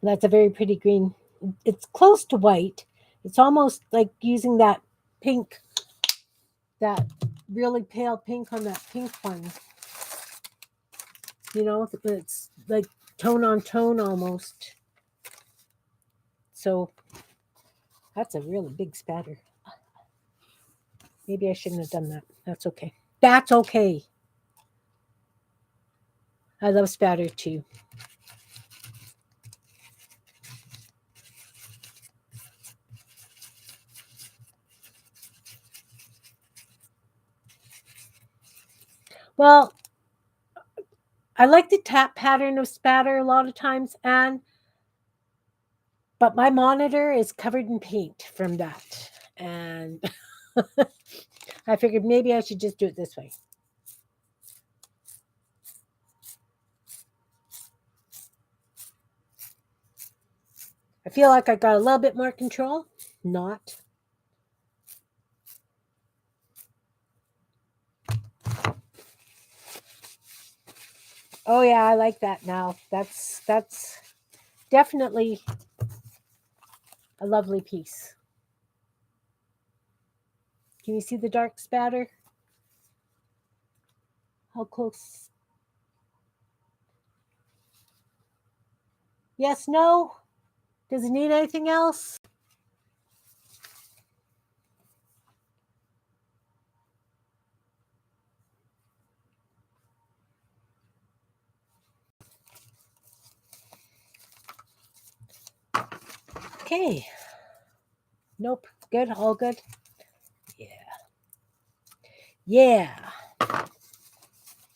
That's a very pretty green. It's close to white. It's almost like using that pink that really pale pink on that pink one. You know, it's like tone on tone almost. So that's a really big spatter. Maybe I shouldn't have done that. That's okay. That's okay. I love spatter too. Well, I like the tap pattern of spatter a lot of times, but my monitor is covered in paint from that. And I figured maybe I should just do it this way. I feel like I got a little bit more control. Not. Oh yeah, I like that now. That's definitely a lovely piece. Can you see the dark spatter? How close? Yes, no? Does it need anything else? Okay. Nope. Good. All good. Yeah. Yeah.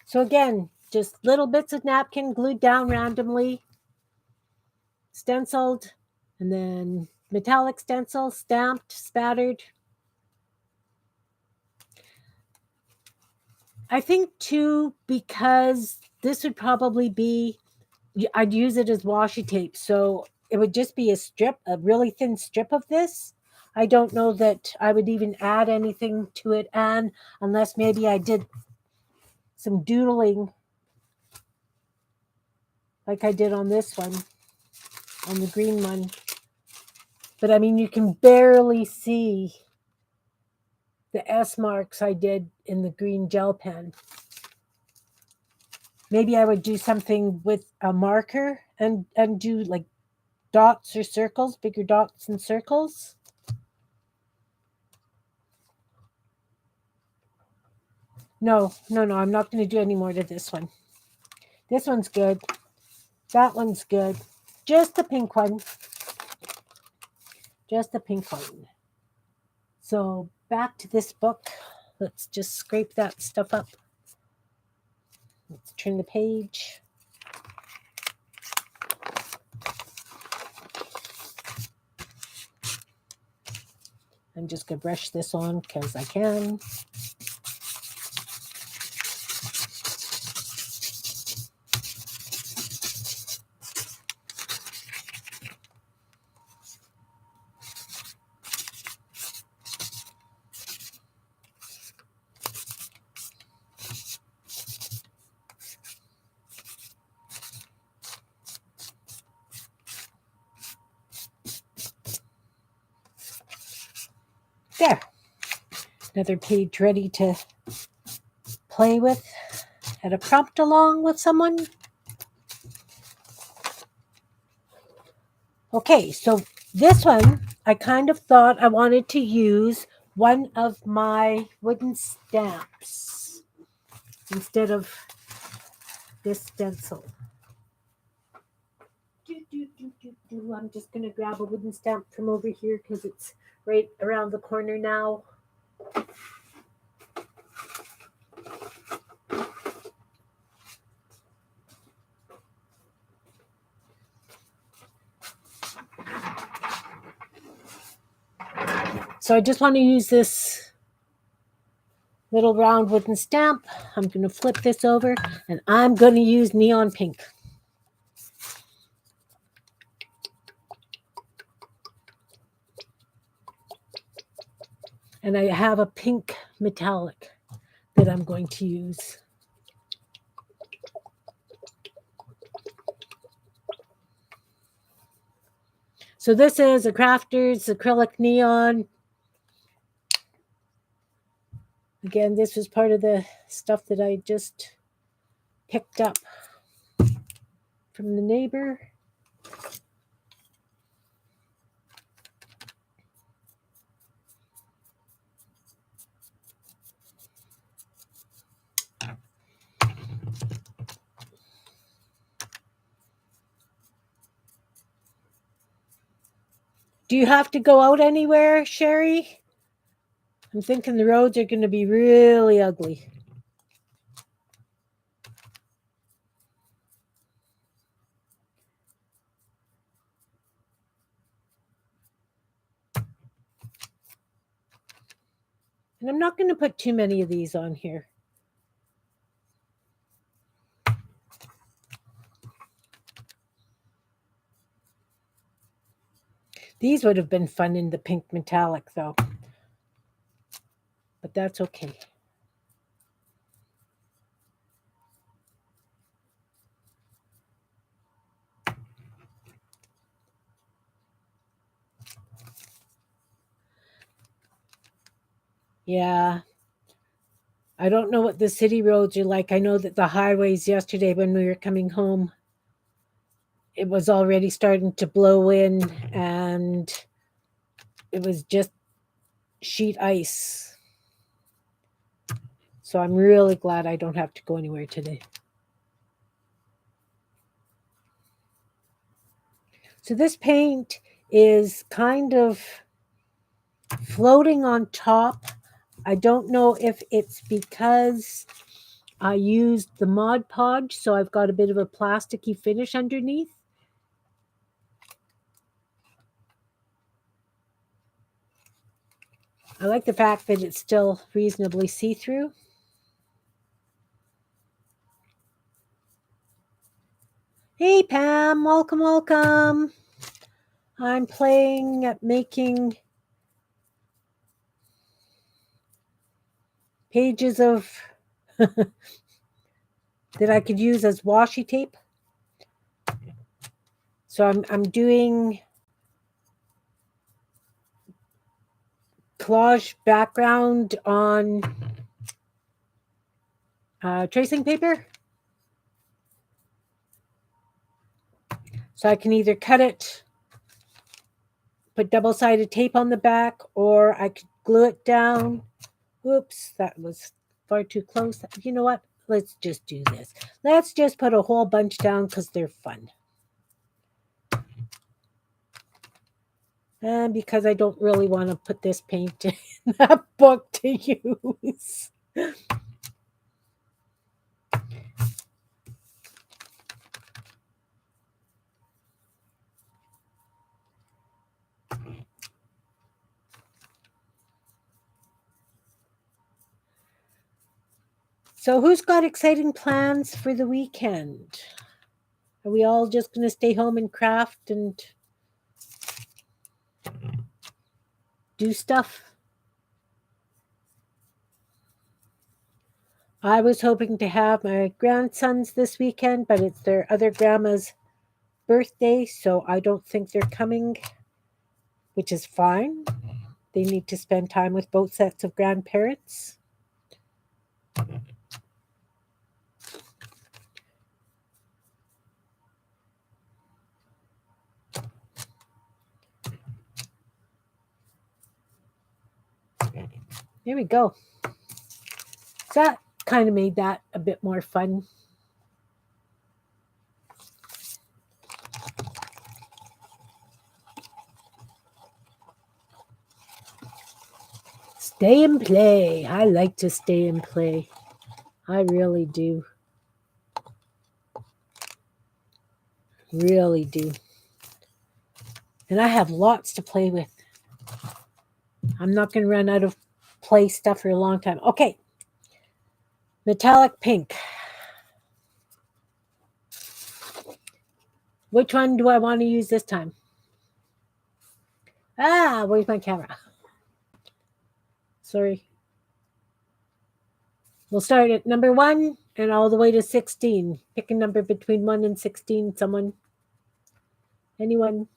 So again, just little bits of napkin glued down randomly, stenciled, and then metallic stencil, stamped, spattered. I think too, because this would probably be, I'd use it as washi tape. So it would just be a strip, a really thin strip of this. I don't know that I would even add anything to it, and unless maybe I did some doodling like I did on this one, on the green one. But I mean, you can barely see the S marks I did in the green gel pen. Maybe I would do something with a marker and do like dots or circles, bigger dots and circles. No, I'm not going to do any more to this one. This one's good. That one's good. Just the pink one. Just the pink one. So back to this book. Let's just scrape that stuff up. Let's turn the page. I'm just going to brush this on because I can. There. Another page ready to play with. Had a prompt along with someone. Okay, so this one, I kind of thought I wanted to use one of my wooden stamps instead of this stencil. I'm just going to grab a wooden stamp from over here because it's right around the corner now. So I just want to use this little round wooden stamp. I'm going to flip this over and I'm going to use neon pink. And I have a pink metallic that I'm going to use. So this is a Crafters acrylic neon. Again, this was part of the stuff that I just picked up from the neighbor. Do you have to go out anywhere, Sherry? I'm thinking the roads are going to be really ugly. And I'm not going to put too many of these on here. These would have been fun in the pink metallic, though. But that's okay. Yeah. I don't know what the city roads are like. I know that the highways yesterday when we were coming home, it was already starting to blow in and it was just sheet ice. So I'm really glad I don't have to go anywhere today. So this paint is kind of floating on top. I don't know if it's because I used the Mod Podge, so I've got a bit of a plasticky finish underneath. I like the fact that it's still reasonably see-through. Hey Pam, welcome, welcome. I'm playing at making pages of that I could use as washi tape. So I'm doing collage background on tracing paper. So I can either cut it, put double-sided tape on the back, or I could glue it down. Oops, that was far too close. You know what? Let's just do this. Let's just put a whole bunch down because they're fun. And because I don't really want to put this paint in that book to use. So who's got exciting plans for the weekend? Are we all just going to stay home and craft and do stuff? I was hoping to have my grandsons this weekend, but it's their other grandma's birthday, so I don't think they're coming, which is fine. They need to spend time with both sets of grandparents. There we go. So that kind of made that a bit more fun. Stay and play. I like to stay and play. I really do. Really do. And I have lots to play with. I'm not going to run out of play stuff for a long time. Okay. Metallic pink. Which one do I want to use this time? Ah, where's my camera? Sorry. We'll start at number 1 and all the way to 16. Pick a number between 1 and 16. Someone? Anyone?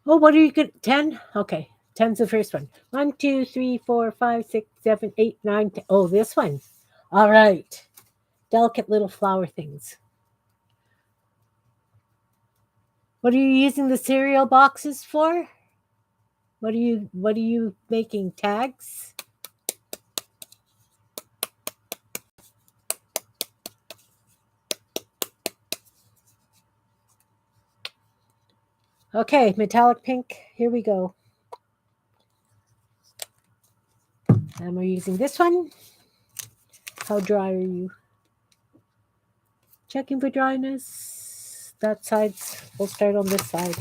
Oh, what are you good? 10? Okay. 10's the first one. 1, 2, 3, 4, 5, 6, 7, 8, 9, 10. Oh, this one. All right. Delicate little flower things. What are you using the cereal boxes for? What are you making? Tags? Okay, metallic pink. Here we go. And we're using this one. How dry are you? Checking for dryness. That side's, we'll start on this side.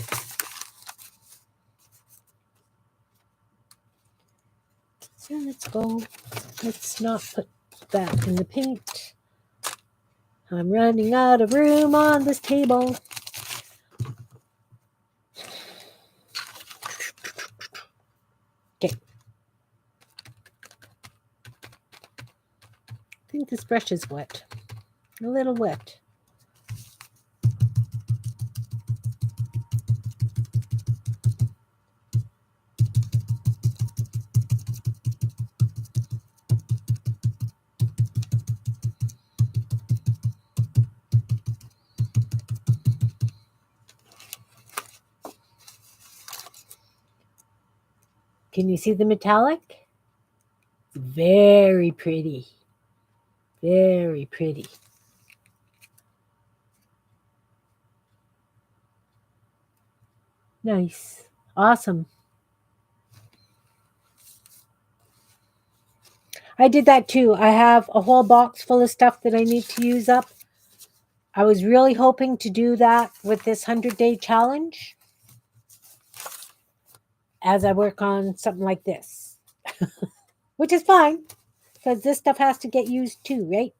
So let's go. Let's not put that in the paint. I'm running out of room on this table. Okay. I think this brush is wet. A little wet. Can you see the metallic? Very pretty. Very pretty. Nice. Awesome. I did that too. I have a whole box full of stuff that I need to use up. I was really hoping to do that with this 100-day challenge as I work on something like this, which is fine because this stuff has to get used too, right?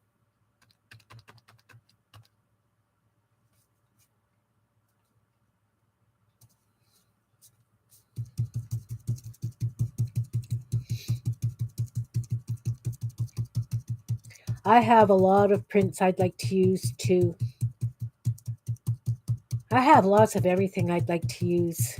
I have a lot of prints I'd like to use too. I have lots of everything I'd like to use.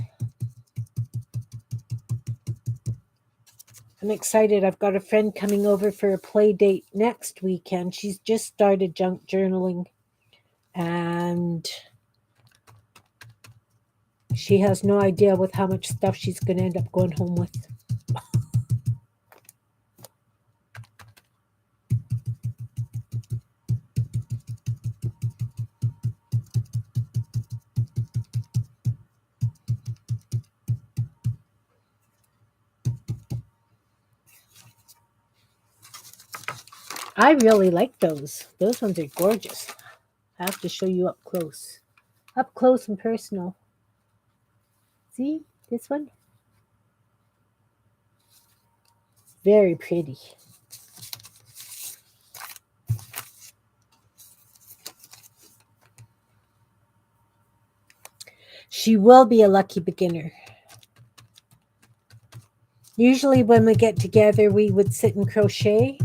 I'm excited. I've got a friend coming over for a play date next weekend. She's just started junk journaling and she has no idea with how much stuff she's going to end up going home with. I really like those. Those ones are gorgeous. I have to show you up close. Up close and personal. See this one? Very pretty. She will be a lucky beginner. Usually when we get together, we would sit and crochet.